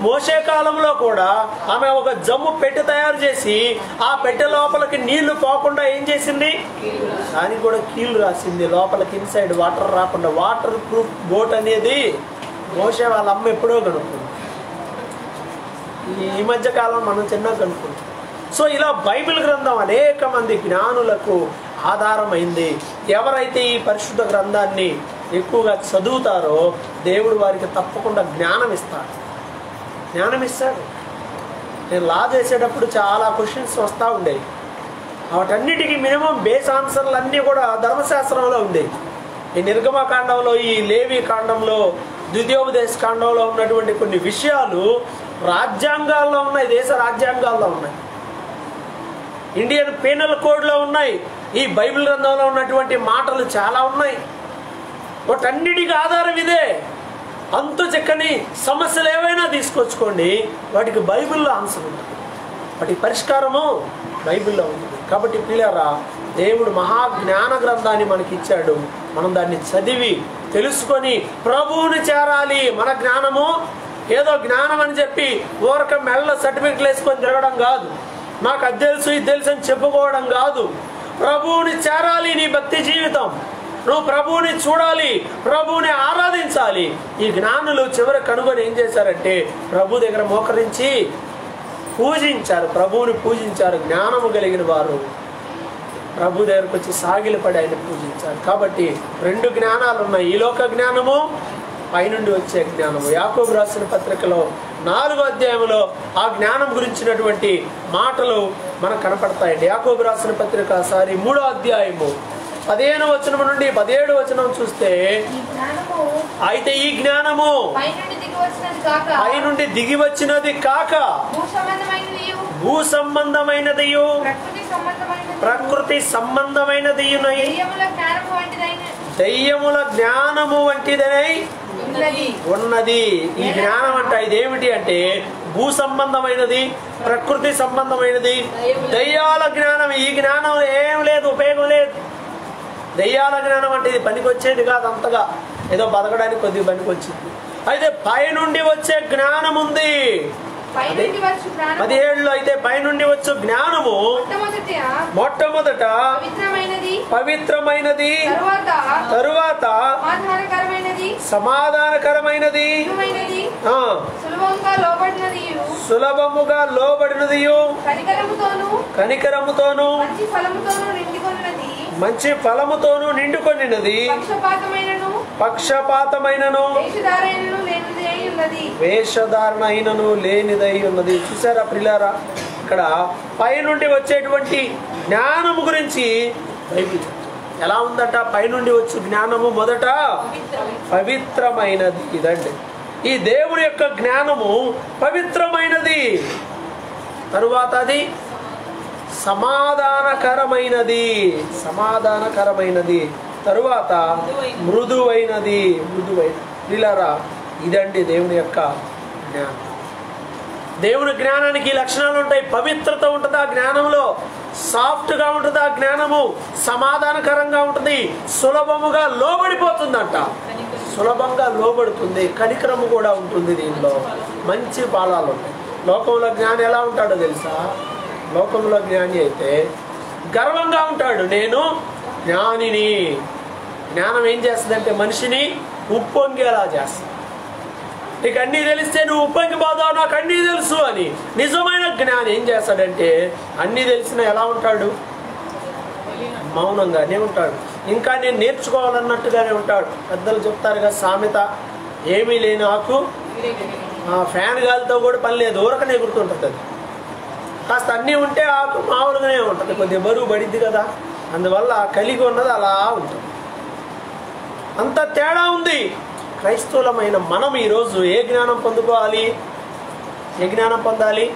మోషే కాలంలో కూడా ఆమె ఒక జమ్ము పెట్టె తయారు చేసి ఆ పెట్టె లోపలికి నీళ్లు పోకుండా ఏం చేసింది? దానికి కూడా కీళ్ళు రాసింది. లోపలికి ఇన్సైడ్ వాటర్ రాకుండా వాటర్ ప్రూఫ్ బోట్ అనేది మోషే వాళ్ళ అమ్మ ఎప్పుడో కనుక్కుంది. ఈ మధ్య కాలం మనం చిన్నగా కనుక్కుంటాం. సో ఇలా బైబిల్ గ్రంథం అనేక మంది జ్ఞానులకు ఆధారమైంది. ఎవరైతే ఈ పరిశుద్ధ గ్రంథాన్ని ఎక్కువగా చదువుతారో దేవుడు వారికి తప్పకుండా జ్ఞానం ఇస్తాడు. నేను లా చేసేటప్పుడు చాలా క్వశ్చన్స్ వస్తూ ఉండేవి. వాటన్నిటికీ మినిమం బేస్ ఆన్సర్లు అన్నీ కూడా ధర్మశాస్త్రంలో ఉండేవి. ఈ నిర్గమకాండంలో, ఈ లేవి కాండంలో, ద్వితీయోపదేశ కాండంలో ఉన్నటువంటి కొన్ని విషయాలు రాజ్యాంగాల్లో ఉన్నాయి, దేశ రాజ్యాంగాల్లో ఉన్నాయి, ఇండియన్ పీనల్ కోడ్లో ఉన్నాయి. ఈ బైబిల్ గ్రంథంలో ఉన్నటువంటి మాటలు చాలా ఉన్నాయి. వాటన్నిటికీ ఆధారం ఇదే. అంతు చిక్కని సమస్యలు ఏవైనా తీసుకొచ్చుకోండి, వాటికి బైబిల్లో ఆన్సర్ ఉంటుంది, వాటి పరిష్కారము బైబిల్లో ఉంటుంది. కాబట్టి పిల్లరా, దేవుడు మహాజ్ఞాన గ్రంథాన్ని మనకి ఇచ్చాడు. మనం దాన్ని చదివి తెలుసుకొని ప్రభువుని చేరాలి. మన జ్ఞానము ఏదో జ్ఞానం అని చెప్పి ఊరక మెల్ల సర్టిఫికెట్లు వేసుకొని తిరగడం కాదు, నాకు అది తెలుసు ఇది తెలుసు అని చెప్పుకోవడం కాదు. ప్రభువుని చేరాలి నీ భక్తి జీవితం. నువ్వు ప్రభువుని చూడాలి, ప్రభువుని ఆరాధించాలి. ఈ జ్ఞానులు చివరి కనుగొని ఏం చేశారంటే ప్రభు దగ్గర మోకరించి పూజించారు, ప్రభువుని పూజించారు. జ్ఞానము కలిగిన వారు ప్రభు దగ్గరకు వచ్చి సాగిలపడి ఆయన పూజించారు. కాబట్టి రెండు జ్ఞానాలు ఉన్నాయి, ఈ లోక జ్ఞానము, పైనుండి వచ్చే జ్ఞానము. యాకోబు రాసిన పత్రికలో 4వ అధ్యాయంలో ఆ జ్ఞానం గురించినటువంటి మాటలు మనకు కనపడతాయండి. యాకోబు రాసిన పత్రిక 3వ అధ్యాయము 15వ వచనం నుండి 17వ వచనం చూస్తే, అయితే ఈ జ్ఞానము పైనుండి దిగి వచ్చినది కాక భూ సంబంధమైనది, ప్రకృతి సంబంధమైనది, దయ్యముల జ్ఞానము వంటిదనై ఉన్నది. ఈ జ్ఞానం అంటే ఇదేమిటి అంటే భూ సంబంధమైనది, ప్రకృతి సంబంధమైనది, దయ్యాల జ్ఞానం. ఈ జ్ఞానం ఏం లేదు, ఉపయోగం లేదు. దయ్యాల జ్ఞానం అంటే ఇది పనికి వచ్చేది కాదు, అంతగా ఏదో బతకడానికి కొద్దిగా పనికి వచ్చింది. అయితే పైనుండి వచ్చే జ్ఞానం ఉంది. 17లో అయితే పైనుండి వచ్చే జ్ఞానము మొట్టమొదట పవిత్రమైనది, తరువాత సమాధానకరమైనది, సులభముగా లోబడినది, కనికరముతోను మంచి ఫలముతోను నిండుకొనినది, పక్షపాతమైనను వేషధారణ అయినను లేనిదై ఉన్నది. చూసారా ప్రియులారా, ఇక్కడ పైనుండి వచ్చేటువంటి జ్ఞానము గురించి బైబిల్ ఎలా ఉందట? పైనుండి వచ్చే జ్ఞానము మొదట పవిత్రమైనది. ఇదండి ఈ దేవుని యొక్క జ్ఞానము పవిత్రమైనది, తరువాత అది సమాధానకరమైనది, తరువాత మృదువైనది. ప్రియులారా, ఇదండి దేవుని యొక్క జ్ఞానం. దేవుని జ్ఞానానికి లక్షణాలు ఉంటాయి. పవిత్రత ఉంటుంది ఆ జ్ఞానంలో, సాఫ్ట్గా ఉంటుంది ఆ జ్ఞానము, సమాధానకరంగా ఉంటుంది, సులభముగా లోబడిపోతుందంట. సులభంగా లోబడుతుంది, కనికరము కూడా ఉంటుంది. దీనిలో మంచి ఫలాలు ఉంటాయి. లోకంలో జ్ఞాని ఎలా ఉంటాడో తెలుసా? లోకంలో జ్ఞాని అయితే గర్వంగా ఉంటాడు, నేను జ్ఞానిని. జ్ఞానం ఏం చేస్తుందంటే మనిషిని ఉప్పొంగేలా చేస్తుంది. నీకు అన్నీ తెలిస్తే నువ్వు ఉప్పొంగిపోతావు, నాకు అన్నీ తెలుసు అని. నిజమైన జ్ఞాని ఏం చేస్తాడంటే అన్నీ తెలిసినా ఎలా ఉంటాడు? మౌనంగానే ఉంటాడు. ఇంకా నేను నేర్చుకోవాలన్నట్టుగానే ఉంటాడు. పెద్దలు చెప్తారు కదా సామెత, ఏమీ లేని ఆకు ఫ్యాన్ గాలితో కూడా పని లేదు, ఊరకనే ఎగురుతుంటుంది. అది కాస్త అన్నీ ఉంటే ఆకు మామూలుగానే ఉంటుంది, కొద్దిగా బరువు పడిద్ది కదా, అందువల్ల కలిగి ఉన్నది అలా ఉంటుంది. అంత తేడా ఉంది. క్రైస్తవులమైన మనం ఈరోజు ఏ జ్ఞానం పొందుకోవాలి? ఏ జ్ఞానం పొందాలి?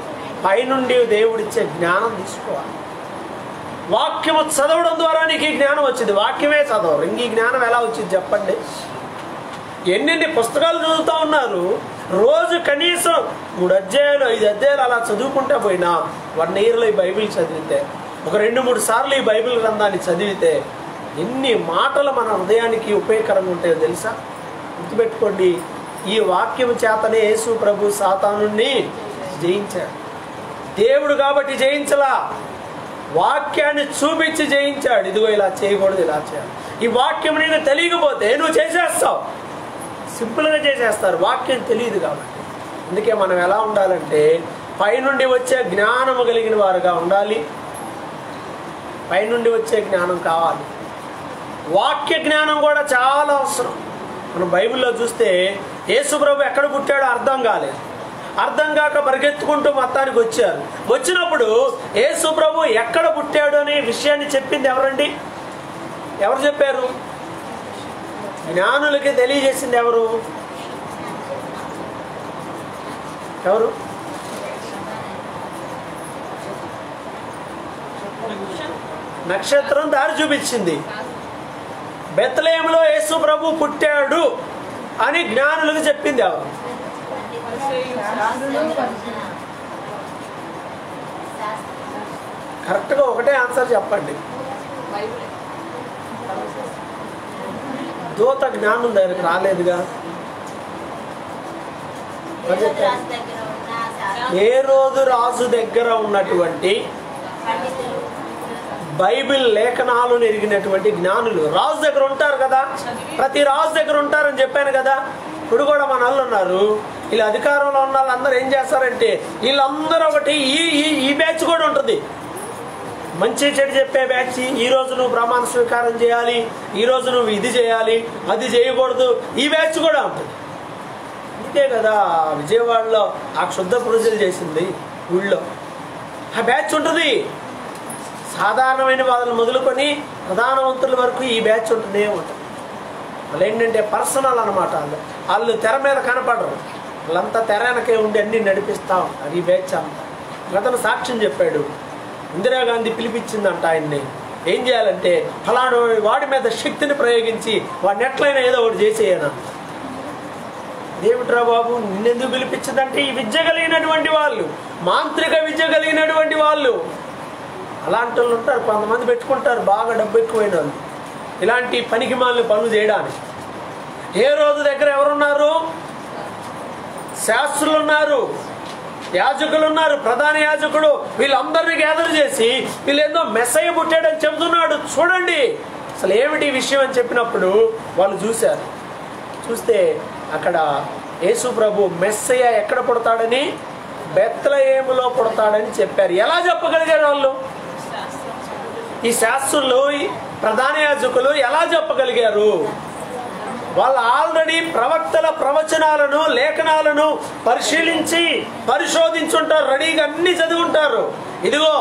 పైనుండి దేవుడిచ్చే జ్ఞానం తీసుకోవాలి. వాక్యము చదవడం ద్వారా నీకు ఈ జ్ఞానం వచ్చింది. వాక్యమే చదవరు, ఇంక ఈ జ్ఞానం ఎలా వచ్చింది చెప్పండి? ఎన్నెన్ని పుస్తకాలు చదువుతూ ఉన్నారు. రోజు కనీసం 3 అధ్యాయాలు 5 అధ్యాయాలు అలా చదువుకుంటా పోయినా 1 ఇయర్లో ఈ బైబిల్ చదివితే, ఒక 2-3 సార్లు ఈ బైబిల్ గ్రంథాన్ని చదివితే ఎన్ని మాటలు మన హృదయానికి ఉపయోగకరంగా ఉంటాయో తెలుసా? గుర్తుపెట్టుకోండి, ఈ వాక్యం చేతనే యేసు ప్రభు సాతానుని జయించాడు. దేవుడు కాబట్టి జయించలా, వాక్యాన్ని చూపించి జయించాడు. ఇదిగో ఇలా చేయకూడదు, ఇలా చేయాలి. ఈ వాక్యం నీకు తెలియకపోతే నువ్వు చేసేస్తావు, సింపుల్గా చేసేస్తారు. వాక్యం తెలియదు కాబట్టి. అందుకే మనం ఎలా ఉండాలంటే పైనుండి వచ్చే జ్ఞానము కలిగిన వారుగా ఉండాలి. పైనుండి వచ్చే జ్ఞానం కావాలి. వాక్య జ్ఞానం కూడా చాలా అవసరం. మనం బైబిల్లో చూస్తే యేసు ప్రభు ఎక్కడ పుట్టాడో అర్థం కాలేదు. అర్థం కాక పరిగెత్తుకుంటూ మొత్తానికి వచ్చారు. వచ్చినప్పుడు యేసు ప్రభు ఎక్కడ పుట్టాడు అనే విషయాన్ని చెప్పింది ఎవరండి? ఎవరు చెప్పారు? జ్ఞానులకి తెలియజేసింది ఎవరు? నక్షత్రం దారి చూపించింది. బెత్లెహేములో యేసు ప్రభు పుట్టాడు అని జ్ఞానులకు చెప్పింది ఎవరు? కరెక్ట్గా ఒకటే ఆన్సర్ చెప్పండి. దూత జ్ఞానం దగ్గరికి రాలేదుగా. ఏ రోజు రాజు దగ్గర ఉన్నటువంటి బైబిల్ లేఖనాలను ఎరిగినటువంటి జ్ఞానులు. రాజు దగ్గర ఉంటారు కదా, ప్రతి రాజు దగ్గర ఉంటారని చెప్పాను కదా. ఇప్పుడు కూడా మన వాళ్ళు ఉన్నారు, వీళ్ళు అధికారంలో ఉన్న వాళ్ళందరూ ఏం చేస్తారంటే వీళ్ళందరూ ఒకటి ఈ బ్యాచ్ కూడా ఉంటుంది, మంచి చెడు చెప్పే బ్యాచ్. ఈ రోజు నువ్వు ప్రమాణ స్వీకారం చేయాలి, ఈ రోజు నువ్వు ఇది చేయాలి, అది చేయకూడదు, ఈ బ్యాచ్ కూడా ఉంటుంది. అంతే కదా విజయవాడలో ఆ క్షుద్ర పూజలు చేసింది ఊళ్ళో, ఆ బ్యాచ్ ఉంటుంది. సాధారణమైన వాళ్ళని మొదలుకొని ప్రధానమంత్రుల వరకు ఈ బ్యాచ్ ఉంటూనే ఉంటుంది. వాళ్ళు ఏంటంటే పర్సనల్ అనమాట, వాళ్ళు తెర మీద కనపడరు, వాళ్ళంతా తెర వెనకే ఉండి అన్ని నడిపిస్తూ ఉంటారు ఈ బ్యాచ్ అంతా. అతను సాక్ష్యం చెప్పాడు, ఇందిరాగాంధీ పిలిపించిందంట ఆయన్ని, ఏం చేయాలంటే ఫలానా వాడి మీద శక్తిని ప్రయోగించి వాడిని ఎట్లయినా ఏదో ఒకటి చేసేయనా. ఏమిట్రా బాబు నిన్నెందుకు పిలిపించిందంటే ఈ విద్య కలిగినటువంటి వాళ్ళు, మాంత్రిక విద్య కలిగినటువంటి వాళ్ళు, అలాంటి వాళ్ళు ఉంటారు. కొంతమంది పెట్టుకుంటారు బాగా డబ్బు ఎక్కువైన వాళ్ళు ఇలాంటి పనికి మాలిన పనులు చేయడానికి. ఏ రోజు దగ్గర ఎవరున్నారు? శాస్త్రులు ఉన్నారు, యాజకులు ఉన్నారు, ప్రధాన యాజకుడు, వీళ్ళందరినీ గ్యాదర్ చేసి వీళ్ళేందో మెస్సయ్య పుట్టాడని చెబుతున్నాడు చూడండి, అసలు ఏమిటి విషయం అని చెప్పినప్పుడు వాళ్ళు చూశారు. చూస్తే అక్కడ యేసు ప్రభు మెస్సయ్య ఎక్కడ పుడతాడని, బెత్లెహేములో పుడతాడని చెప్పారు. ఎలా చెప్పగలిగారు వాళ్ళు? ఈ శాస్త్రులు, ప్రధాన యాజకులు ఎలా చెప్పగలిగారు? వాళ్ళు ఆల్రెడీ ప్రవక్తల ప్రవచనాలను, లేఖనాలను పరిశీలించి పరిశోధించుంటారు, రెడీగా అన్ని చదివి ఉంటారు. ఇదిగో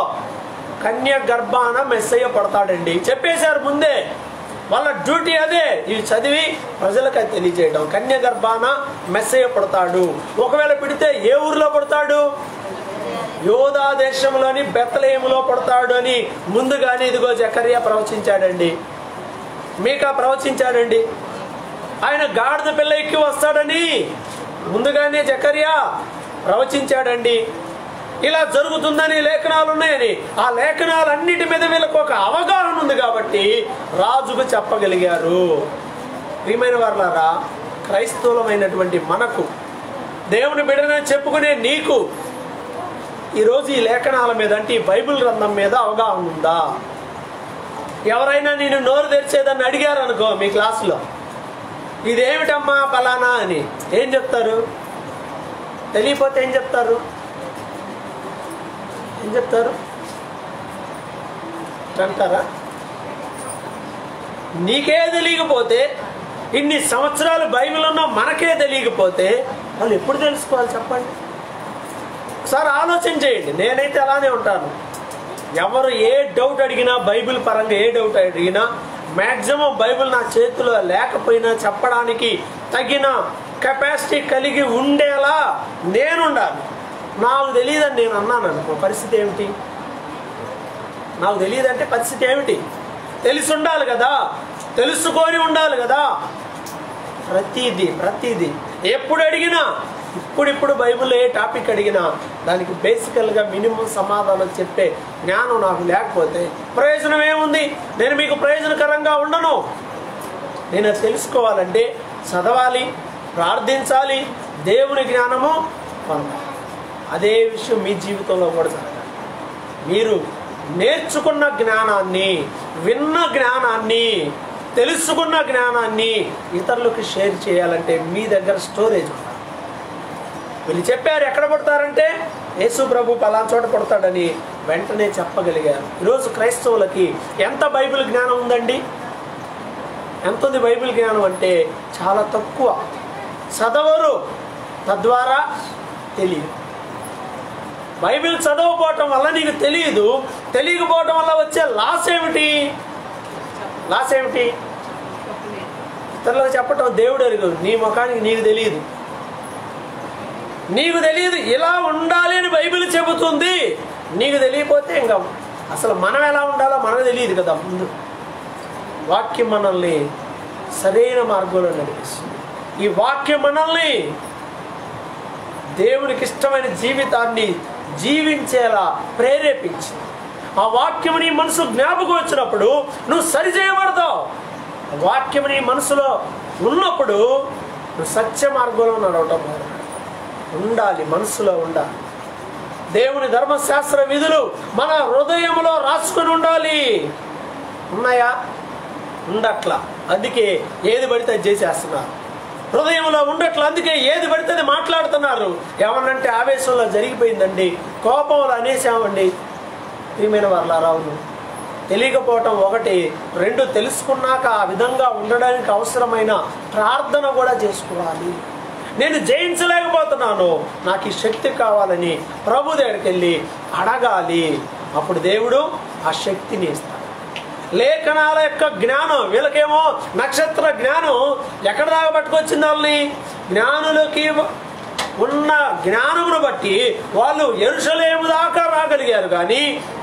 కన్య గర్భాన మెస్సయ్య పడతాడండి చెప్పేశారు ముందే. వాళ్ళ డ్యూటీ అదే, ఇవి చదివి ప్రజలకు అది తెలియజేయడం. కన్య గర్భాన మెస్సయ్య పడతాడు. ఒకవేళ పిడితే ఏ ఊరిలో పడతాడు? యోధా దేశంలోని బెత్లెహేములో పడతాడు అని ముందుగానే ఇదిగో జకర్యా ప్రవచించాడండి, మీకా ప్రవచించాడండి. ఆయన గాడిద పిల్ల ఎక్కి వస్తాడని ముందుగానే జకర్యా ప్రవచించాడండి. ఇలా జరుగుతుందని లేఖనాలు ఉన్నాయని, ఆ లేఖనాలన్నిటి మీద వీళ్ళకు ఒక అవగాహన ఉంది కాబట్టి రాజుకు చెప్పగలిగారు. ప్రియమైన వారలారా, క్రైస్తవులమైనటువంటి మనకు, దేవుని బిడ్డనని చెప్పుకునే నీకు ఈరోజు ఈ లేఖనాల మీద అంటే ఈ బైబిల్ గ్రంథం మీద అవగాహన ఉందా? ఎవరైనా నేను నోరు తెరిచేదని అడిగారు అనుకో మీ క్లాసులో, ఇదేమిటమ్మా ఫలానా అని ఏం చెప్తారు? తెలియపోతే ఏం చెప్తారు? ఏం చెప్తారు అంటారా? నీకే తెలియకపోతే, ఇన్ని సంవత్సరాలు బైబిల్ ఉన్నా మనకే తెలియకపోతే వాళ్ళు ఎప్పుడు తెలుసుకోవాలి చెప్పండి? ఒకసారి ఆలోచన చేయండి. నేనైతే అలానే ఉంటాను. ఎవరు ఏ డౌట్ అడిగినా, బైబిల్ పరంగా ఏ డౌట్ అడిగినా మ్యాక్సిమం బైబిల్ నా చేతిలో లేకపోయినా చెప్పడానికి తగిన కెపాసిటీ కలిగి ఉండేలా నేనుండాలి. నాకు తెలియదని నేను అన్నాను అనుకో, పరిస్థితి ఏమిటి? నాకు తెలియదంటే పరిస్థితి ఏమిటి? తెలిసి ఉండాలి కదా, తెలుసుకొని ఉండాలి కదా. ప్రతిదీ ఎప్పుడు అడిగినా, ఇప్పుడు బైబిల్ ఏ టాపిక్ అడిగినా దానికి బేసికల్గా మినిమం సమాధానం చెప్పే జ్ఞానం నాకు లేకపోతే ప్రయోజనం ఏముంది? నేను మీకు ప్రయోజనకరంగా ఉండను. నేను తెలుసుకోవాలంటే చదవాలి, ప్రార్థించాలి, దేవుని జ్ఞానము పొందాలి. అదే విషయం మీ జీవితంలో కూడా జరగాలి. మీరు నేర్చుకున్న జ్ఞానాన్ని, విన్న జ్ఞానాన్ని, తెలుసుకున్న జ్ఞానాన్ని ఇతరులకు షేర్ చేయాలంటే మీ దగ్గర స్టోరేజ్ ఉండాలి. వీళ్ళు చెప్పారు ఎక్కడ పడతారంటే యేసు ప్రభు పలానా చోట పడతాడని వెంటనే చెప్పగలిగారు. ఈరోజు క్రైస్తవులకి ఎంత బైబిల్ జ్ఞానం ఉందండి? ఎంత ఉంది బైబిల్ జ్ఞానం అంటే చాలా తక్కువ. చదవరు, తద్వారా తెలియదు. బైబిల్ చదవకపోవటం వల్ల నీకు తెలియదు. తెలియకపోవటం వల్ల వచ్చే లాస్ ఏమిటి? ఇతరులకు చెప్పటం దేవుడు ఎరుగు, నీ ముఖానికి నీకు తెలియదు. ఇలా ఉండాలి అని బైబిల్ చెబుతుంది. నీకు తెలియకపోతే ఇంకా అసలు మనం ఎలా ఉండాలో మనకు తెలియదు కదా. ముందు వాక్యం మనల్ని సరైన మార్గంలో నడిపిస్తుంది. ఈ వాక్యం మనల్ని దేవునికి ఇష్టమైన జీవితాన్ని జీవించేలా ప్రేరేపించింది. ఆ వాక్యం నీ మనసు జ్ఞాపకం వచ్చినప్పుడు నువ్వు సరి చేయబడతావు. వాక్యం నీ మనసులో ఉన్నప్పుడు నువ్వు సత్య మార్గంలో నడవటం ఉండాలి, మనసులో ఉండాలి. దేవుని ధర్మశాస్త్ర విధులు మన హృదయంలో రాసుకుని ఉండాలి. ఉన్నాయా? ఉండట్లా, అందుకే ఏది పడితే అది చేసేస్తున్నారు. హృదయంలో ఉండట్లా, అందుకే ఏది పడితే అది మాట్లాడుతున్నారు. ఏమన్నంటే ఆవేశంలో జరిగిపోయిందండి, కోపంలో అనేసామండి. ప్రియమైన వారలారా, అవును, తెలియకపోవటం ఒకటి, రెండు తెలుసుకున్నాక ఆ విధంగా ఉండడానికి అవసరమైన ప్రార్థన కూడా చేసుకోవాలి. నేను జయించలేకపోతున్నాను, నాకు ఈ శక్తి కావాలని ప్రభు దగ్గరికి వెళ్ళి అడగాలి. అప్పుడు దేవుడు ఆ శక్తిని ఇస్తాడు. లేఖనాల యొక్క జ్ఞానం, వీళ్ళకేమో నక్షత్ర జ్ఞానం ఎక్కడ దాకా పట్టుకొచ్చింది వాళ్ళని? జ్ఞానులకి ఉన్న జ్ఞానమును బట్టి వాళ్ళు యెరూషలేము దాకా రాగలిగారు, కానీ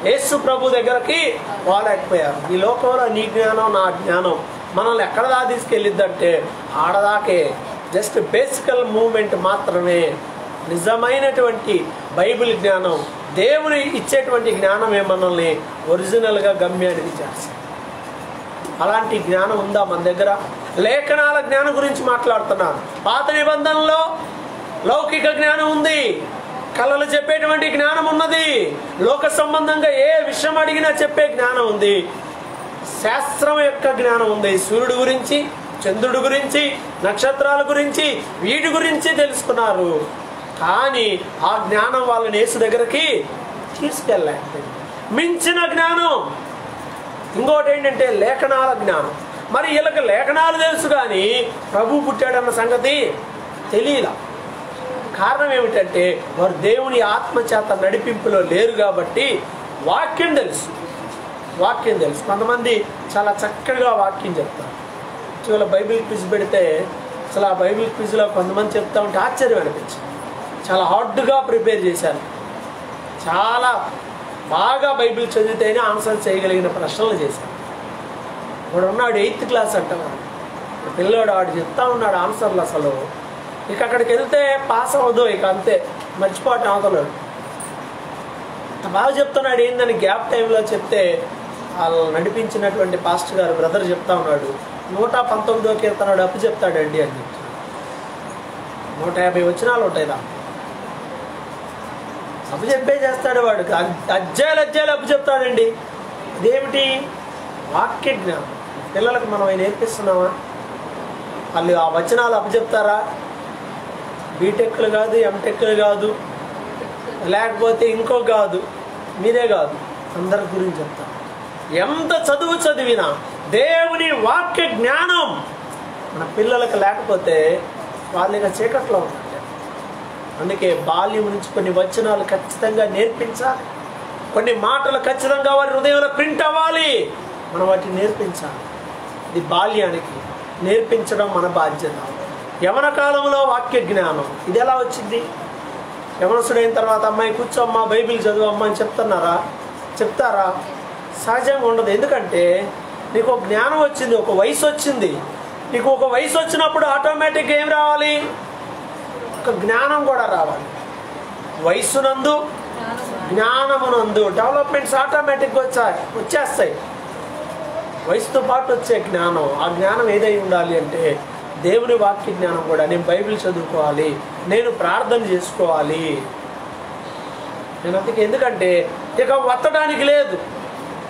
యేసు ప్రభు దగ్గరికి పోలేకపోయారు. ఈ లోకంలో నీ జ్ఞానం నా జ్ఞానం మనల్ని ఎక్కడ దాకా తీసుకెళ్ళిద్దంటే ఆడదాకే. జస్ట్ బేసికల్ మూమెంట్ మాత్రమే. నిజమైనటువంటి బైబిల్ జ్ఞానం, దేవుని ఇచ్చేటువంటి జ్ఞానమే మనల్ని ఒరిజినల్గా గమ్యానికి చేస్తుంది. అలాంటి జ్ఞానం ఉందా మన దగ్గర? లేఖనాల జ్ఞానం గురించి మాట్లాడుతున్నాను. పాత నిబంధనలో లౌకిక జ్ఞానం ఉంది, కళలు చెప్పేటువంటి జ్ఞానం ఉన్నది, లోక సంబంధంగా ఏ విషయం అడిగినా చెప్పే జ్ఞానం ఉంది, శాస్త్రం యొక్క జ్ఞానం ఉంది. సూర్యుడు గురించి, చంద్రుడి గురించి, నక్షత్రాల గురించి, వీటి గురించి తెలుసుకున్నారు. కానీ ఆ జ్ఞానం వాళ్ళని యేసు దగ్గరికి తీసుకెళ్ళలేకపోయింది. మించిన జ్ఞానం ఇంకోటి ఏంటంటే లేఖనాల జ్ఞానం. మరి వీళ్ళకి లేఖనాలు తెలుసు కానీ ప్రభు పుట్టాడన్న సంగతి తెలియలా. కారణం ఏమిటంటే వారు దేవుని ఆత్మచేత నడిపింపులో లేరు కాబట్టి వాక్యం తెలుసు. కొంతమంది చాలా చక్కగా వాక్యం చెప్తారు. ఇటీవల బైబిల్ క్విజ్ పెడితే అసలు ఆ బైబిల్ క్విజ్లో కొంతమంది చెప్తా ఉంటే ఆశ్చర్యం అనిపించింది. చాలా హార్డ్గా ప్రిపేర్ చేశారు. చాలా బాగా బైబిల్ చదివితేనే ఆన్సర్ చేయగలిగిన ప్రశ్నలు చేశారు. వాడు ఉన్నాడు 8th క్లాస్ అంటున్నాడు పిల్లోడు, వాడు చెప్తా ఉన్నాడు ఆన్సర్లు. అసలు ఇక అక్కడికి వెళ్తే పాస్ అవ్వదు, ఇక అంతే, మర్చిపోవటం అవుతున్నాడు. బాగా చెప్తున్నాడు. ఏందని గ్యాప్ టైంలో చెప్తే వాళ్ళు నడిపించినటువంటి పాస్టర్ గారు బ్రదర్ చెప్తా ఉన్నాడు, 119వ కీర్తన అప్పు చెప్తాడండి అని చెప్తాడు. 150 వచనాలు ఉంటాయి దా, అప్పు చెప్పే చేస్తాడు వాడు. అధ్యాయాలు అప్పు చెప్తాడండి. ఇదేమిటి? వాక్య జ్ఞానం. పిల్లలకు మనం నేర్పిస్తున్నామా? వాళ్ళు ఆ వచనాలు అప్పు చెప్తారా? బీటెక్లు కాదు, ఎంటెక్లు కాదు, లేకపోతే ఇంకో కాదు, మీరే కాదు, అందరి గురించి చెప్తారు. ఎంత చదువు చదివినా దేవుని వాక్య జ్ఞానం మన పిల్లలకు లేకపోతే వాళ్ళు ఇక చీకట్లో ఉంటారు. అందుకే బాల్యం నుంచి కొన్ని వచనాలు ఖచ్చితంగా నేర్పించాలి, కొన్ని మాటలు ఖచ్చితంగా వారి హృదయంలో ప్రింట్ అవ్వాలి, మనం వాటిని నేర్పించాలి. ఇది బాల్యానికి నేర్పించడం మన బాధ్యత. యవన కాలంలో వాక్య జ్ఞానం ఇది ఎలా వచ్చింది? యవనసుడైన తర్వాత అమ్మాయి కూర్చోమ్మా బైబిల్ చదువు అమ్మ అని చెప్తారా? సహజంగా ఉండదు. ఎందుకంటే నీకు ఒక జ్ఞానం వచ్చింది, ఒక వయసు వచ్చింది. నీకు ఒక వయసు వచ్చినప్పుడు ఆటోమేటిక్గా ఏం రావాలి? ఒక జ్ఞానం కూడా రావాలి. వయసునందు జ్ఞానమునందు డెవలప్మెంట్స్ ఆటోమేటిక్గా వచ్చేస్తాయి. వయసుతో పాటు వచ్చే జ్ఞానం, ఆ జ్ఞానం ఏదై ఉండాలి అంటే దేవుని వాక్య జ్ఞానం కూడా. నేను బైబిల్ చదువుకోవాలి, నేను ప్రార్థన చేసుకోవాలి. నేను అందుకే, ఎందుకంటే ఇక ఒత్తడానికి లేదు.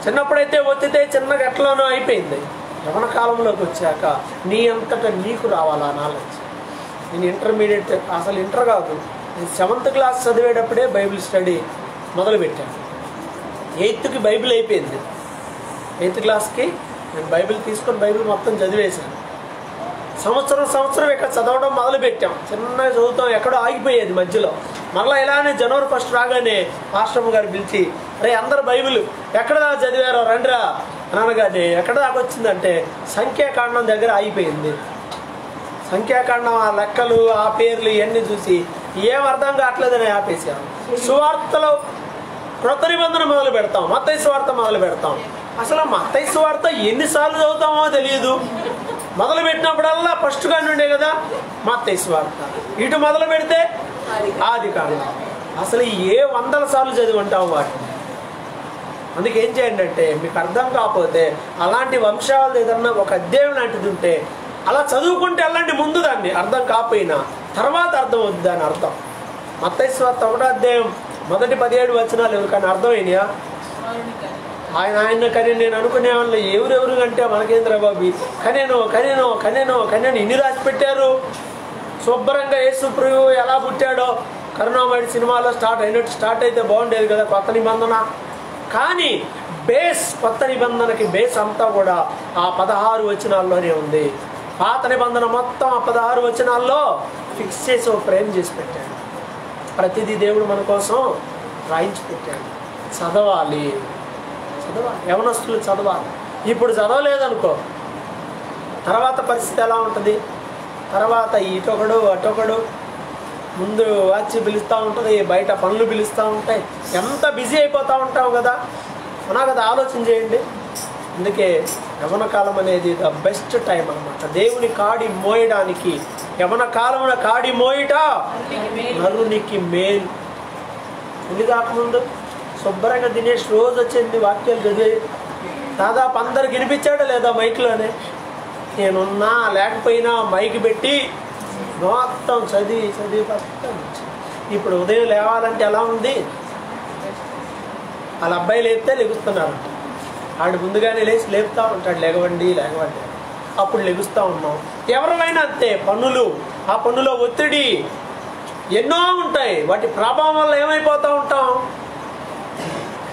చిన్నప్పుడైతే ఒత్తితే చిన్నగా ఎట్లనో అయిపోయింది. యవన కాలంలోకి వచ్చాక నీ అంతటా నీకు రావాలా నాలెడ్జ్. నేను ఇంటర్మీడియట్, అసలు ఇంటర్ కాదు, నేను 7th క్లాస్ చదివేటప్పుడే బైబిల్ స్టడీ మొదలుపెట్టాను. 8th బైబిల్ అయిపోయింది. 8th క్లాస్కి నేను బైబిల్ తీసుకొని బైబిల్ మొత్తం చదివేశాను. సంవత్సరం ఇక చదవడం మొదలుపెట్టాం. చిన్నగా చదువుతాం, ఎక్కడో ఆగిపోయేది మధ్యలో. మళ్ళీ ఇలానే జనవరి 1 రాగానే పాస్టర్ గారు పిలిచి, రే అందరు బైబిల్ ఎక్కడ దాకా చదివారో రండిరా అనగానే ఎక్కడ దాకా వచ్చిందంటే సంఖ్యాకాండం దగ్గర ఆగిపోయింది. సంఖ్యాకాండం ఆ లెక్కలు, ఆ పేర్లు ఇవన్నీ చూసి ఏం అర్థం కావట్లేదని ఆపేసాం. సువార్తలో క్రొత్త నిబంధన మొదలు పెడతాం, మత్తయి సువార్త మొదలు పెడతాం. అసలు మత్తయి సువార్త ఎన్నిసార్లు చదువుతామో తెలియదు. మొదలు పెట్టినప్పుడల్లా ఫస్ట్గా ఉండే కదా మత్తయి సువార్త. ఇటు మొదలు పెడితే ఆదికాండం. అసలు ఏ 100ల సార్లు చదివి ఉంటాం వాటిని. అందుకే ఏం చేయండి అంటే, మీకు అర్థం కాకపోతే అలాంటి వంశాలు ఏదన్నా ఒక అధ్యాయం లాంటిది ఉంటే అలా చదువుకుంటే వెళ్ళండి ముందు. దాన్ని అర్థం కాకపోయినా తర్వాత అర్థం అవుతుంది దాని అర్థం. మత్తయి సువార్త 1వ అధ్యాయం మొదటి 17 వచనాలు ఎవరికైనా అర్థమైనయా? ఆయన కని నేను అనుకునే వాళ్ళు ఎవరెవరు అంటే మనకేంద్ర బాబు కనేను ఇన్ని రాసి పెట్టారు. శుభ్రంగా యేసు ప్రభువు ఎలా పుట్టాడో కరుణామయుడు సినిమాలో స్టార్ట్ అయితే బాగుండేది కదా కొత్త నిబంధన. కానీ బేస్ కొత్త నిబంధనకి బేస్ అంతా కూడా ఆ 16 వచనాల్లోనే ఉంది. పాత నిబంధన మొత్తం ఆ 16 వచనాల్లో ఫిక్స్ చేసి ఒక ఫ్రేమ్ చేసి పెట్టాడు. ప్రతిదీ దేవుడు మన కోసం రాయించి పెట్టాడు. చదవాలి, యవనస్తులు చదవాలి. ఇప్పుడు చదవలేదనుకో తర్వాత పరిస్థితి ఎలా ఉంటుంది? తర్వాత ఇటొకడు అటొకడు ముందు వచ్చి పిలుస్తూ ఉంటుంది, బయట పనులు పిలుస్తూ ఉంటాయి, ఎంత బిజీ అయిపోతూ ఉంటావు కదా. అన్నా కదా, ఆలోచన చేయండి. అందుకే యవన కాలం అనేది ద బెస్ట్ టైం అన్నమాట. దేవుని కాడి మోయడానికి యవన కాలమున కాడి మోయిట నరునికి మేలు. ఇది కాకముందు శుభ్రంగా దినేష్ రోజు వచ్చింది వాక్యాలు చదివి దాదాపు అందరు వినిపించాడా లేదా మైక్లోనే? నేనున్నా లేకపోయినా మైక్ పెట్టి మొత్తం చదివి పట్టం. ఇప్పుడు ఉదయం లేవాలంటే ఎలా ఉంది? వాళ్ళ అబ్బాయి లేపితే లెగుస్తున్నారు. ఆడు ముందుగానే లేచి లేపుతా ఉంటాడు, లేగవండి. అప్పుడు లెగుస్తూ ఉన్నాం. ఎవరైనా అంతే, పనులు, ఆ పనులో ఒత్తిడి ఎన్నో ఉంటాయి. వాటి ప్రభావం వల్ల ఏమైపోతూ ఉంటాం,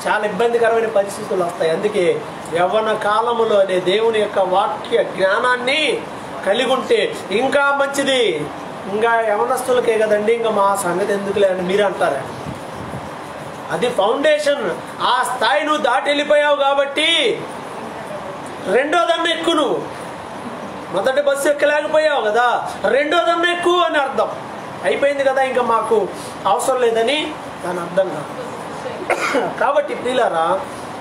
చాలా ఇబ్బందికరమైన పరిస్థితులు వస్తాయి. అందుకే యవ్వన కాలములోనే దేవుని యొక్క వాక్య జ్ఞానాన్ని కలిగి ఉంటే ఇంకా మంచిది. ఇంకా యవనస్తులకే కదండి, ఇంకా మా సంగతి ఎందుకులే అని మీరు అంటారా? అది ఫౌండేషన్. ఆ స్థాయి నువ్వు దాటి వెళ్ళిపోయావు కాబట్టి రెండోదన్న ఎక్కువ. నువ్వు మొదటి బస్సు ఎక్కలేకపోయావు కదా, రెండోదన్న ఎక్కువ అని అర్థం. అయిపోయింది కదా, ఇంకా మాకు అవసరం లేదని దాని అర్థం కాదు. కాబట్టి ప్రియులారా,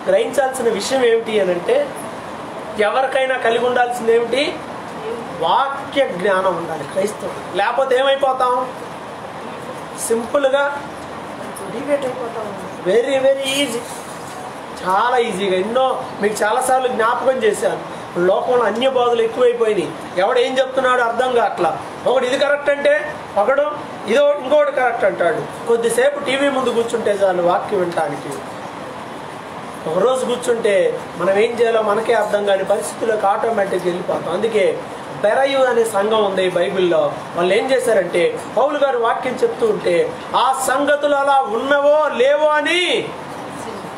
గ్రహించాల్సిన విషయం ఏమిటి అని అంటే, ఎవరికైనా కలిగి ఉండాల్సింది ఏమిటి? వాక్య జ్ఞానం ఉండాలి క్రైస్తవుడు. లేకపోతే ఏమైపోతాం? సింపుల్గా డివేట్ అయిపోతాం. వెరీ వెరీ ఈజీ, చాలా ఈజీగా. ఎన్నో మీకు చాలాసార్లు జ్ఞాపకం చేశాను. లోకంలో అన్య బోధలు ఎక్కువైపోయినాయి. ఎవడు ఏం చెప్తున్నాడు అర్థం కావట్లా. ఒకడు ఇది కరెక్ట్ అంటే ఒకడు ఇంకోటి కరెక్ట్ అంటాడు. కొద్దిసేపు టీవీ ముందు కూర్చుంటే చాలు వాక్యం వినటానికి. ఒకరోజు కూర్చుంటే మనం ఏం చేయాలో మనకే అర్థం కాని పరిస్థితుల్లోకి ఆటోమేటిక్గా వెళ్ళిపోతాం. అందుకే బెరయు అనే సంఘం ఉంది బైబిల్లో. వాళ్ళు ఏం చేశారంటే, పౌలు గారు వాక్యం చెప్తూ ఉంటే ఆ సంగతులు అలా ఉన్నవో లేవో అని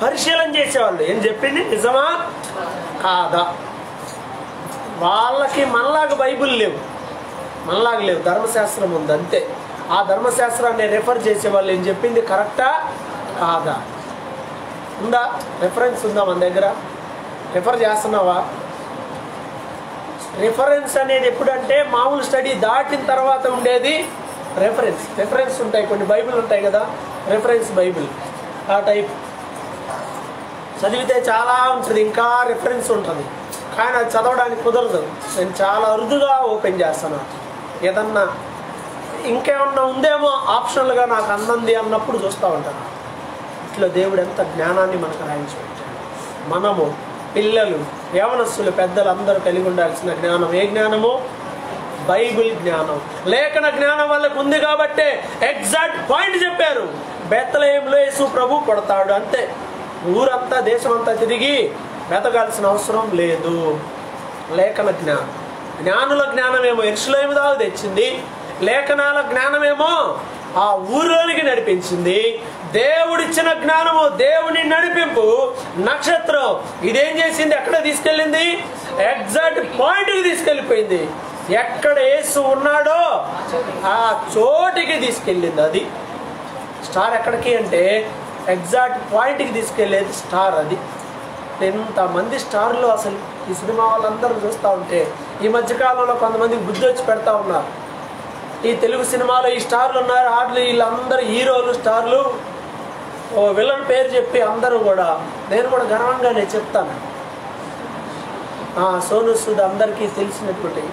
పరిశీలన చేసేవాళ్ళు. ఏం చెప్పింది నిజమా కాదా? వాళ్ళకి మనలాగా బైబిల్ లేవు, ధర్మశాస్త్రం ఉంది అంతే. ఆ ధర్మశాస్త్రాన్ని రెఫర్ చేసేవాళ్ళు ఏం చెప్పింది కరెక్టా కాదా? ఉందా రెఫరెన్స్? ఉందా మన దగ్గర? రెఫర్ చేస్తున్నావా? రిఫరెన్స్ అనేది ఎప్పుడంటే మామూలు స్టడీ దాటిన తర్వాత ఉండేది రెఫరెన్స్ ఉంటాయి. కొన్ని బైబిల్ ఉంటాయి కదా, రెఫరెన్స్ బైబిల్, ఆ టైప్ చదివితే చాలా ఉంటుంది, ఇంకా రిఫరెన్స్ ఉంటుంది. కానీ అది చదవడానికి కుదరదు. నేను చాలా అరుదుగా ఓపెన్ చేస్తాను. ఏదన్నా ఇంకేమన్నా ఉందేమో ఆప్షనల్గా నాకు అందంది అన్నప్పుడు చూస్తూ ఉంటాను. ఇట్లా దేవుడు ఎంత జ్ఞానాన్ని మనకు రాయించి పెట్టాడు. మనము పిల్లలు, యవనస్తులు, పెద్దలు అందరూ కలిగి ఉండాల్సిన జ్ఞానం ఏ జ్ఞానము? బైబిల్ జ్ఞానం. లేఖన జ్ఞానం వాళ్ళకు ఉంది కాబట్టే ఎగ్జాక్ట్ పాయింట్ చెప్పారు. బెత్లెహేములో యేసు ప్రభు పుడతాడు అంతే. ఊరంతా దేశమంతా తిరిగి వెతకాల్సిన అవసరం లేదు. లేఖన జ్ఞానం. జ్ఞానుల జ్ఞానమేమో యెరూషలేము దాకా తెచ్చింది, లేఖనాల జ్ఞానమేమో ఆ ఊరిలోనికి నడిపించింది. దేవుడిచ్చిన జ్ఞానము, దేవుని నడిపింపు, నక్షత్రం ఇదేం చేసింది? ఎక్కడ తీసుకెళ్ళింది? ఎగ్జాక్ట్ పాయింట్కి తీసుకెళ్ళిపోయింది. ఎక్కడ యేసు ఉన్నాడో ఆ చోటికి తీసుకెళ్ళింది. అది స్టార్ ఎక్కడికి అంటే ఎగ్జాక్ట్ పాయింట్కి తీసుకెళ్ళేది స్టార్. అది ఎంతమంది స్టార్లు అసలు ఈ సినిమా వాళ్ళందరూ చూస్తూ ఉంటే ఈ మధ్యకాలంలో కొంతమందికి బుద్ధి వచ్చి పెడతా ఉన్నారు. ఈ తెలుగు సినిమాలో ఈ స్టార్లు ఉన్నారు, ఆటలు, వీళ్ళందరూ హీరోలు, స్టార్లు. ఓ విలన్ పేరు చెప్పి అందరూ కూడా, నేను కూడా గర్వంగానే చెప్తాను, సోను సూద్ అందరికీ తెలిసినటువంటి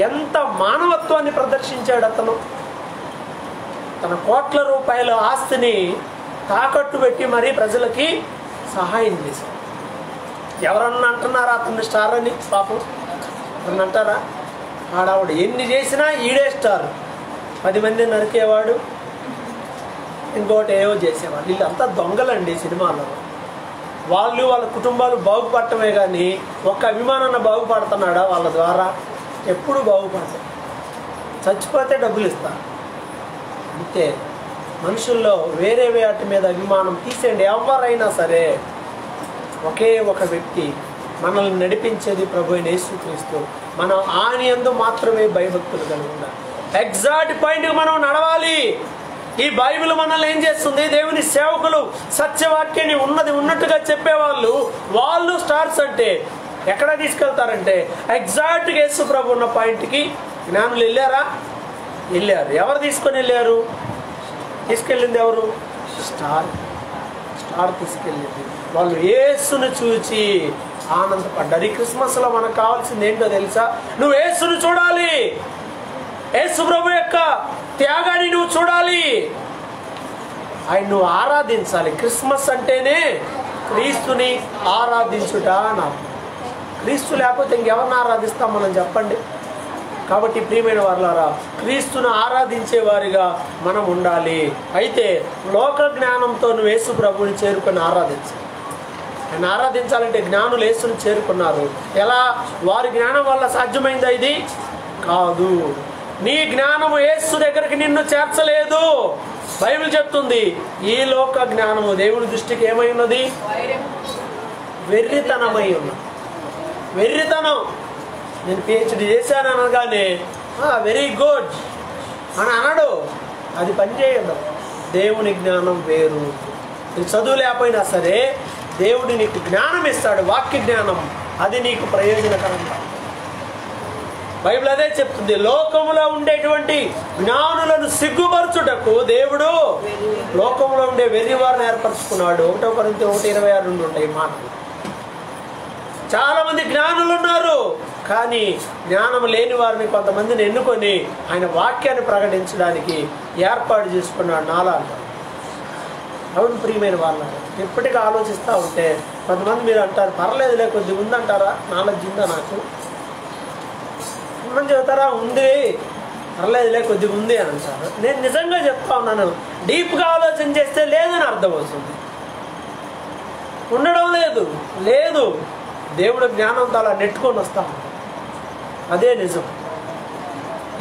ఎంత మానవత్వాన్ని ప్రదర్శించాడు అతను. తన కోట్ల రూపాయల ఆస్తిని తాకట్టు పెట్టి మరీ ప్రజలకి సహాయం చేశాడు. ఎవరన్నా అంటున్నారా అతన్ని స్టార్ అని? పాపం అతను అంటారా? ఆడవాడు ఎన్ని చేసినా ఈడే స్టార్. 10 మంది నరికేవాడు, ఇంకోటి ఏవో చేసేవాళ్ళు. వీళ్ళంతా దొంగలండి సినిమాలో. వాళ్ళు వాళ్ళ కుటుంబాలు బాగుపడటమే కానీ ఒక్క అభిమానాన్ని బాగుపడుతున్నాడా వాళ్ళ ద్వారా? ఎప్పుడు బాగుపడతారు. చచ్చిపోతే డబ్బులు ఇస్తారు అంతే. మనుషుల్లో వేరే వాటి మీద అభిమానం తీసేయండి. ఎవరైనా సరే ఒకే ఒక వ్యక్తి మనల్ని నడిపించేది ప్రభు అయిన యేసుక్రీస్తు. మనం ఆయన యందు మాత్రమే భయభక్తులు కలిగి ఉండాలి. ఎగ్జాక్ట్ పాయింట్కి మనం నడవాలి. ఈ బైబిల్ మనల్ని ఏం చేస్తుంది? దేవుని సేవకులు సత్యవాక్యాన్ని ఉన్నది ఉన్నట్టుగా చెప్పేవాళ్ళు, వాళ్ళు స్టార్స్ అంటే ఎక్కడ తీసుకెళ్తారంటే ఎగ్జాక్ట్గా యేసు ప్రభు ఉన్న పాయింట్కి జ్ఞానులు వెళ్ళారా? వెళ్ళారు. ఎవరు తీసుకొని వెళ్ళారు? తీసుకెళ్ళింది ఎవరు? స్టార్ తీసుకెళ్ళింది. వాళ్ళు యేసును చూచి ఆనందపడ్డారు. ఈ క్రిస్మస్లో మనకు కావాల్సింది ఏంటో తెలుసా? నువ్వు యేసును చూడాలి. యేసు ప్రభు యొక్క త్యాగాన్ని నువ్వు చూడాలి. ఆయన నువ్వు ఆరాధించాలి. క్రిస్మస్ అంటేనే క్రీస్తుని ఆరాధించుట అన్నారు. క్రీస్తు లేకపోతే ఇంకెవరిని ఆరాధిస్తాం మనం చెప్పండి. కాబట్టి ప్రియమైన వారులారా, క్రీస్తును ఆరాధించే వారిగా మనం ఉండాలి. అయితే లోక జ్ఞానంతో నువ్వు యేసు ప్రభువుని చేరుకొని ఆరాధించాలి. ఆయన ఆరాధించాలంటే జ్ఞానులు యేసుని చేరుకున్నారు. ఎలా? వారి జ్ఞానం వల్ల సాధ్యమైందా? ఇది కాదు. నీ జ్ఞానము యేసు దగ్గరికి నిన్ను చేర్చలేదు. బైబిల్ చెప్తుంది ఈ లోక జ్ఞానము దేవుని దృష్టికి ఏమై ఉన్నది? వెర్రితనమై ఉన్నది. వెర్రితనం. నేను పిహెచ్డి చేశాను అనగానే వెరీ గుడ్ అని అనడు. అది పనిచేయదు. దేవుని జ్ఞానం వేరు. నీకు చదువు లేకపోయినా సరే దేవుడు నీకు జ్ఞానం ఇస్తాడు, వాక్య జ్ఞానం. అది నీకు ప్రయోజనకరంగా. బైబిల్ అదే చెప్తుంది. లోకములో ఉండేటువంటి జ్ఞానులను సిగ్గుపరచుటకు దేవుడు లోకంలో ఉండే వెర్రివారిని ఏర్పరచుకున్నాడు. 1 కొరింథీ 1:26 నుండి ఉంటాయి మాటలు. చాలా మంది జ్ఞానులు ఉన్నారు, కానీ జ్ఞానం లేని వారిని కొంతమందిని ఎన్నుకొని ఆయన వాక్యాన్ని ప్రకటించడానికి ఏర్పాటు చేసుకున్నాడు. నాలా అవును ప్రియమైన వాళ్ళ ఎప్పటికీ ఆలోచిస్తూ ఉంటే కొంతమంది మీరు అంటారు, పర్లేదులే కొద్దిగా ఉందంటారా, నాలెడ్జ్ ఉందా నాకు మనం చెబుతారా? ఉంది, పర్లేదులే కొద్దిగా ఉంది అని అంటారు. నేను నిజంగా చెప్తా ఉన్నాను, డీప్గా ఆలోచన చేస్తే లేదని అర్థం అవుతుంది. ఉండడం లేదు. దేవుడు జ్ఞానంతో అలా నెట్టుకొని వస్తాం. అదే నిజం.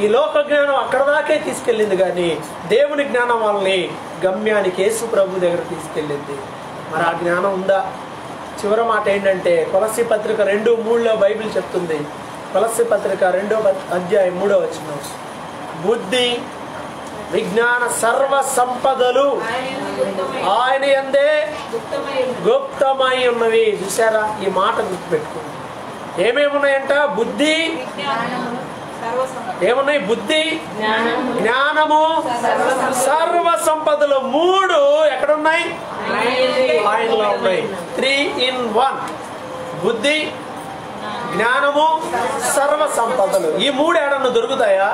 ఈ లోక జ్ఞానం అక్కడ దాకే తీసుకెళ్ళింది, కానీ దేవుని జ్ఞానం వాళ్ళని గమ్యానికి యేసు ప్రభు దగ్గర తీసుకెళ్ళింది. మరి ఆ జ్ఞానం ఉందా? చివరి మాట ఏంటంటే కొలస్సీ పత్రిక 2:3 బైబిల్ చెప్తుంది. కొలస్సీ పత్రిక 2:3 బుద్ధి విజ్ఞాన సర్వ సంపదలు ఆయన యందే గుప్తమై ఉన్నవి. చూసారా? ఈ మాట గుర్తుపెట్టుకోండి. ఏమేమి ఉన్నాయంట? బుద్ధి ఏమున్నాయి? బుద్ధి, జ్ఞానము, సర్వ సంపదలు. 3 ఎక్కడున్నాయి? ఆయనలో ఉన్నాయి. 3 in 1. బుద్ధి, జ్ఞానము, సర్వ సంపదలు. ఈ 3 ఏడన్నా దొరుకుతాయా?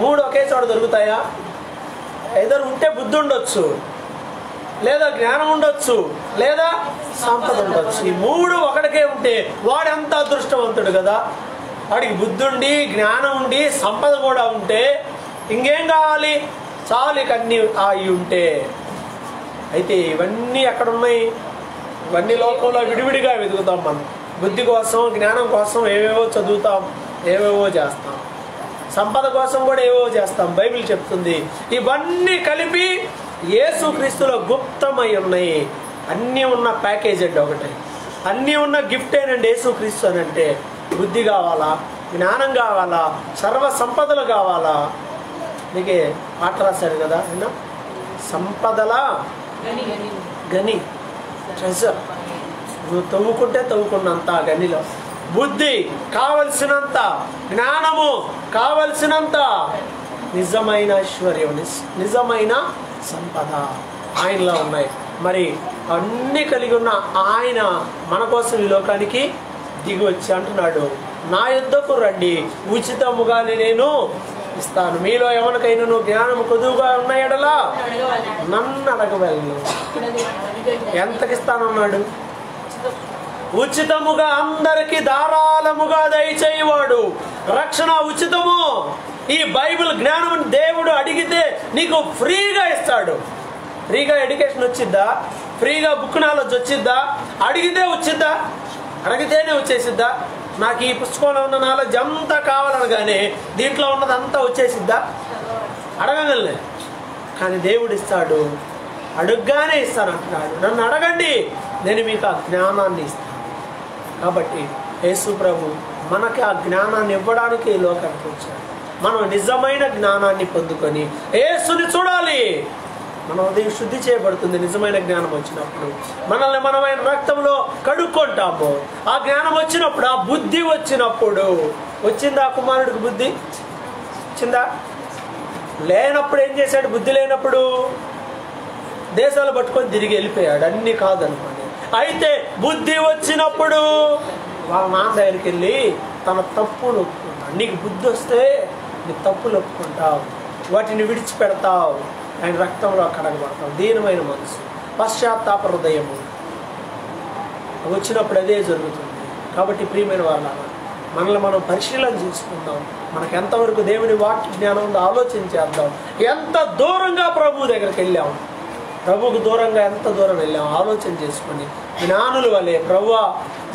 3 ఒకే చోట దొరుకుతాయా? ఏదో ఉంటే బుద్ధి ఉండొచ్చు, లేదా జ్ఞానం ఉండొచ్చు, లేదా సంపద ఉండొచ్చు. ఈ 3 ఒకటికే ఉంటే వాడెంత అదృష్టవంతుడు కదా. వాడికి బుద్ధి ఉండి, జ్ఞానం ఉండి, సంపద కూడా ఉంటే ఇంకేం కావాలి? చాలు ఇక అన్నీ అయి ఉంటే. అయితే ఇవన్నీ ఎక్కడున్నాయి? ఇవన్నీ లోకంలో విడివిడిగా వెతుకుతాం మనం. బుద్ధి కోసం, జ్ఞానం కోసం ఏవేవో చదువుతాం, ఏవేవో చేస్తాం. సంపద కోసం కూడా ఏవో చేస్తాం. బైబిల్ చెప్తుంది ఇవన్నీ కలిపి యేసుక్రీస్తులో గుప్తమై ఉన్నాయి. అన్నీ ఉన్న ప్యాకేజ్ అండి ఒకటే. అన్నీ ఉన్న గిఫ్ట్ ఏనండి యేసుక్రీస్తు అని అంటే. బుద్ధి కావాలా, జ్ఞానం కావాలా, సర్వ సంపదలు కావాలా? నీకే పాట రాశాడు కదా ఆయన, సంపదల గని, ట్రెజర్. నువ్వు తవ్వుకుంటే తవ్వుకున్నంత గనిలో. బుద్ధి కావలసినంత, జ్ఞానము కావలసినంత, నిజమైన ఐశ్వర్యం, నిజమైన సంపద ఆయనలో ఉన్నాయి. మరి అన్నీ కలిగి ఉన్న ఆయన మన కోసం ఈ లోకానికి దిగి వచ్చి అంటున్నాడు, నా యొద్దకు రండి, ఉచితముగానే నేను ఇస్తాను. మీలో ఎవరికైనా జ్ఞానం కొద్దుగా ఉన్న ఎడలా నన్ను అడగవలను. ఎంతకి ఇస్తానన్నాడు? ఉచితముగా అందరికి ధారాళముగా దయచేయవాడు. రక్షణ ఉచితము. ఈ బైబిల్ జ్ఞానం దేవుడు అడిగితే నీకు ఫ్రీగా ఇస్తాడు. ఫ్రీగా ఎడ్యుకేషన్ వచ్చిద్దా? ఫ్రీగా బుక్ నాలెడ్జ్ వచ్చిద్దా? అడిగితే వచ్చిద్దా? అడిగితేనే వచ్చేసిద్దా? నాకు ఈ పుస్తకంలో ఉన్న నాలెడ్జ్ అంతా కావాలనగానే దీంట్లో ఉన్నదంతా వచ్చేసిద్దా? అడగగలనే. కానీ దేవుడు ఇస్తాడు, అడుగ్గానే ఇస్తానంటున్నాడు. నన్ను అడగండి, నేను మీకు ఆ జ్ఞానాన్ని ఇస్తాను. కాబట్టి యేసు ప్రభు మనకి ఆ జ్ఞానాన్ని ఇవ్వడానికి ఈ లోకానికి వచ్చాడు. మనం నిజమైన జ్ఞానాన్ని పొందుకొని యేసుని చూడాలి. మన ఉదయం శుద్ధి చేయబడుతుంది నిజమైన జ్ఞానం వచ్చినప్పుడు. మనల్ని మనమైన రక్తంలో కడుక్కుంటాము. ఆ జ్ఞానం వచ్చినప్పుడు, ఆ బుద్ధి వచ్చినప్పుడు. వచ్చిందా కుమారుడికి బుద్ధి? వచ్చిందా? లేనప్పుడు ఏం చేశాడు? బుద్ధి లేనప్పుడు దేశాలు పట్టుకొని తిరిగి వెళ్ళిపోయాడు. అన్నీ కాదనుకోండి. అయితే బుద్ధి వచ్చినప్పుడు వాళ్ళ నాన్న దగ్గరికి వెళ్ళి తన తప్పులు ఒప్పుకుంటాడు. నీకు బుద్ధి వస్తే నీ తప్పులు ఒప్పుకుంటావు, వాటిని విడిచిపెడతావు, ఆయన రక్తంలో కడగబడతావు. దీనమైన మనసు, పశ్చాత్తాప హృదయము వచ్చినప్పుడు అదే జరుగుతుంది. కాబట్టి ప్రియమైన వాళ్ళ మనల్ని మనం పరిశీలన చేసుకుందాం. మనకు ఎంతవరకు దేవుని వాక్య జ్ఞానం ఉందో ఆలోచన చేద్దాం. ఎంత దూరంగా ప్రభు దగ్గరికి వెళ్ళాము, ప్రభువుకు దూరంగా ఎంత దూరం వెళ్ళాము ఆలోచన చేసుకొని జ్ఞానుల వలె, ప్రభువా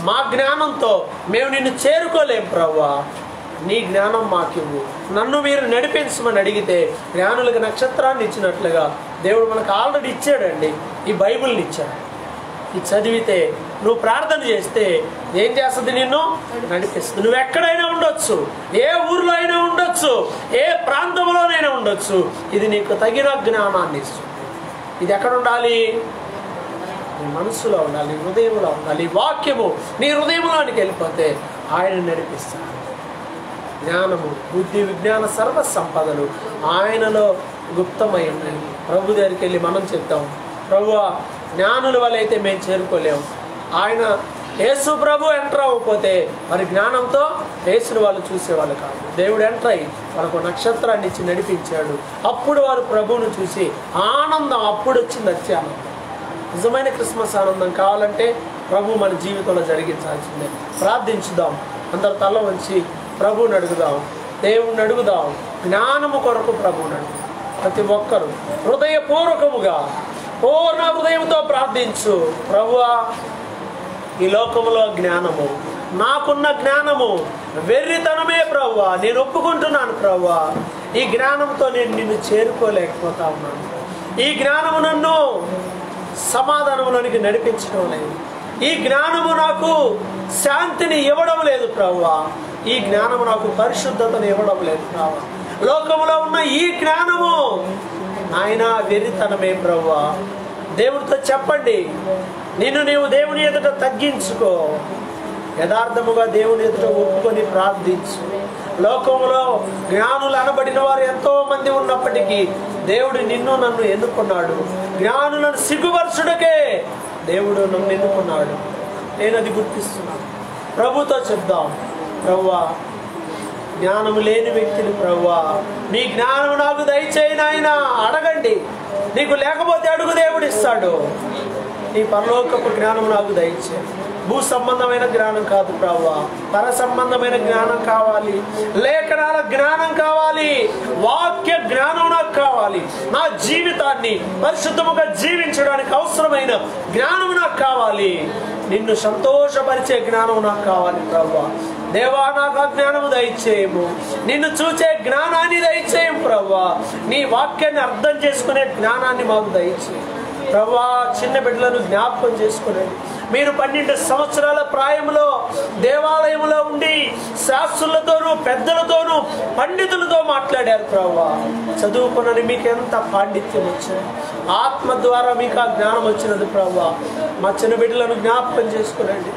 మా జ్ఞానంతో మేము నిన్ను చేరుకోలేం, ప్రభువా నీ జ్ఞానం మాకివ్వు, నన్ను మీరు నడిపించమని అడిగితే జ్ఞానులకు నక్షత్రాన్ని ఇచ్చినట్లుగా దేవుడు మనకు ఆల్రెడీ ఇచ్చాడండి. ఈ బైబిల్ని ఇచ్చాడు. ఇది చదివితే నువ్వు ప్రార్థన చేస్తే ఏం చేస్తుంది? నిన్ను నడిపిస్తుంది. నువ్వు ఎక్కడైనా ఉండొచ్చు, ఏ ఊర్లో అయినా ఉండొచ్చు, ఏ ప్రాంతంలోనైనా ఉండొచ్చు. ఇది నీకు తగిన జ్ఞానాన్ని ఇస్తుంది. ఇది ఎక్కడ ఉండాలి? నీ మనసులో ఉండాలి, నీ హృదయంలో ఉండాలి. వాక్యము నీ హృదయంలోనికి వెళ్ళిపోతే ఆయన నడిపిస్తాడు. జ్ఞానము, బుద్ధి, విజ్ఞాన సర్వ సంపదలు ఆయనలో గుప్తమై ఉన్నాయి. ప్రభు దగ్గరికి వెళ్ళి మనం చెప్తాం, ప్రభువా జ్ఞానుల వల్ల అయితే మేము చేరుకోలేము. ఆయన యేసు ప్రభు ఎంటర్ అవ్వకపోతే మరి జ్ఞానంతో యేసుని వాళ్ళు చూసేవాళ్ళు కాదు. దేవుడు ఎంటర్ అయ్యి వాళ్ళకు నక్షత్రాన్ని ఇచ్చి నడిపించాడు. అప్పుడు వారు ప్రభువును చూసి ఆనందం, అప్పుడు వచ్చింది అత్యానందం. నిజమైన క్రిస్మస్ ఆనందం కావాలంటే ప్రభు మన జీవితంలో జరిగించాల్సిందే. ప్రార్థించుదాం, అందరు తల వంచి ప్రభువుని అడుగుదాం, దేవుణ్ణి అడుగుదాం. జ్ఞానము కొరకు ప్రభువుని అడుగుదాం. ప్రతి ఒక్కరూ హృదయపూర్వకముగా పూర్ణ హృదయంతో ప్రార్థించు. ప్రభువా ఈ లోకములో జ్ఞానము, నాకున్న జ్ఞానము వెర్రితనమే ప్రభువా, నేను ఒప్పుకుంటున్నాను ప్రభువా. ఈ జ్ఞానంతో నేను నిన్ను చేరుకోలేకపోతా ఉన్నాను. ఈ జ్ఞానము నన్ను సమాధానంలోనికి నడిపించడం లేదు. ఈ జ్ఞానము నాకు శాంతిని ఇవ్వడం లేదు ప్రభువా. ఈ జ్ఞానము నాకు పరిశుద్ధతను ఇవ్వడం లేదు ప్రభువా. లోకములో ఉన్న ఈ జ్ఞానము నాయన వెర్రితనమే ప్రభువా. దేవుడితో చెప్పండి, నిన్ను నీవు దేవుని ఎదుట తగ్గించుకో, యథార్థముగా దేవుని ఎదుట ఒప్పుకొని ప్రార్థించు. లోకములో జ్ఞానులు అనబడిన వారు ఎంతో మంది ఉన్నప్పటికీ దేవుడు నిన్ను నన్ను ఎన్నుకున్నాడు. జ్ఞానులను సిగ్గుపరచుటకే దేవుడు నన్ను ఎన్నుకున్నాడు. నేను అది గుర్తిస్తున్నాను. ప్రభుతో చెప్దాం, ప్రభువా జ్ఞానము లేని వ్యక్తిని ప్రభువా నీ జ్ఞానము నాకు దయచేయి నాయనా. అడగండి, నీకు లేకపోతే అడుగు, దేవుడు ఇస్తాడు. నీ పరలోకపు జ్ఞానం నాకు దయచేయి. భూ సంబంధమైన జ్ఞానం కాదు ప్రభువా, పర సంబంధమైన జ్ఞానం కావాలి, లేఖనాల జ్ఞానం కావాలి, వాక్య జ్ఞానం నాకు కావాలి. నా జీవితాన్ని పరిశుద్ధముగా జీవించడానికి అవసరమైన జ్ఞానం నాకు కావాలి. నిన్ను సంతోషపరిచే జ్ఞానం నాకు కావాలి ప్రభువా. దేవా నాకు ఆ జ్ఞానము దయచేయము, నిన్ను చూచే జ్ఞానాన్ని దయచేయము ప్రభువా. నీ వాక్యాన్ని అర్థం చేసుకునే జ్ఞానాన్ని మాకు దయచేయి ప్రభువా. చిన్న బిడ్డలను జ్ఞాపకం చేసుకునండి. మీరు 12 సంవత్సరాల ప్రాయంలో దేవాలయంలో ఉండి శాస్త్రులతోనూ పెద్దలతోనూ పండితులతో మాట్లాడారు ప్రభువా. చదువుకున్నది మీకు ఎంత పాండిత్యం వచ్చింది, ఆత్మ ద్వారా మీకు ఆ జ్ఞానం వచ్చినది ప్రభువా. మా చిన్న బిడ్డలను జ్ఞాపకం చేసుకునండి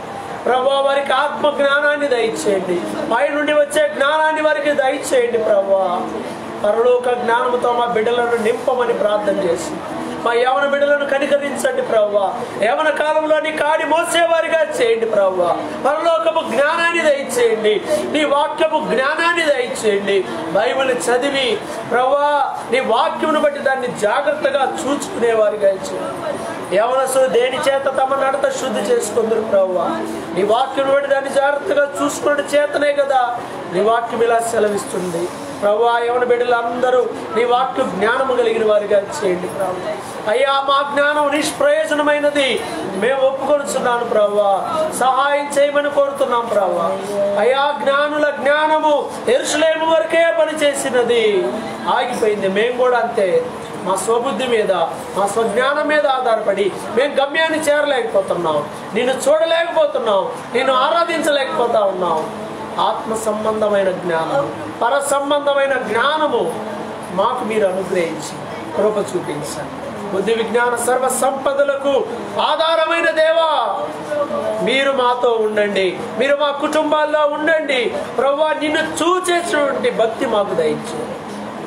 ప్రభువా. వారికి ఆత్మ జ్ఞానాన్ని దయచేయండి, పై నుండి వచ్చే జ్ఞానాన్ని వారికి దయచేయండి ప్రభువా. పరలోక జ్ఞానంతో మా బిడ్డలను నింపమని ప్రార్థన చేసి మా యవన బిడ్డలను కనికరించండి ప్రభువా. యవన కాలంలో నీ కాడి మోసేవారిగా చేయండి ప్రభువా. పరలోకపు జ్ఞానాన్ని దయచేయండి, నీ వాక్యపు జ్ఞానాన్ని దయచేయండి. బైబిల్ చదివి ప్రభువా నీ వాక్యమును బట్టి దాన్ని జాగ్రత్తగా చూచుకునేవారిగా చేయండి. యవనస్తులు దేని చేత తమ నడత శుద్ధి చేసుకుందరు ప్రభువా. నీ వాక్యం బట్టి దాన్ని జాగ్రత్తగా చూసుకునే చేతనే కదా నీ వాక్యం ఇలా సెలవిస్తుంది. ప్రభువా యవన బిడ్డలందరూ నీ వాక్కు జ్ఞానము కలిగిన వారిగా చేయండి ప్రభువా. అయ్యా మా జ్ఞానం నిష్ప్రయోజనమైనది మేము ఒప్పుకొనుచున్నాను ప్రభువా, సహాయం చేయమని కోరుతున్నాం ప్రభువా. అయ్యా జ్ఞానుల జ్ఞానము యెరూషలేము వరకే పనిచేసినది, ఆగిపోయింది. మేము కూడా అంతే, మా స్వబుద్ధి మీద మా స్వజ్ఞానం మీద ఆధారపడి మేము గమ్యాన్ని చేరలేకపోతున్నాం, నిన్ను చూడలేకపోతున్నాం, నిన్ను ఆరాధించలేకపోతా ఉన్నాం. ఆత్మ సంబంధమైన జ్ఞానం, పర సంబంధమైన జ్ఞానము మాకు మీరు అనుగ్రహించి కృప చూపించండి. బుద్ధి విజ్ఞాన సర్వ సంపదలకు ఆధారమైన దేవా, మీరు మాతో ఉండండి, మీరు మా కుటుంబాల్లో ఉండండి ప్రభువా. నిన్ను చూసేటువంటి భక్తి మాకు దయచేయండి.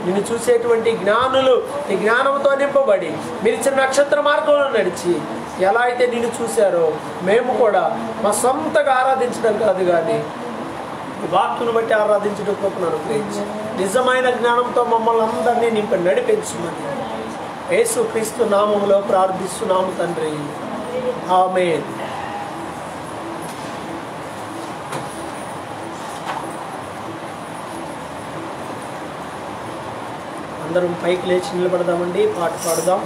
నిన్ను చూసేటువంటి జ్ఞానులు నీ జ్ఞానంతో నింపబడి మీరు ఇచ్చిన నక్షత్ర మార్గంలో నడిచి ఎలా అయితే నిన్ను చూశారో మేము కూడా మా సొంతగా ఆరాధించడం కాదు కానీ వాక్కును బట్టి ఆరాధించడం కృపను అనుగ్రహించి నిజమైన జ్ఞానంతో మమ్మల్ని అందరినీ నింపి నడిపించమని యేసుక్రీస్తు నామములో ప్రార్థిస్తున్నాము తండ్రి, ఆమేన్. అందరం పైకి లేచి నిలబడదామండి, పాట పాడదాం.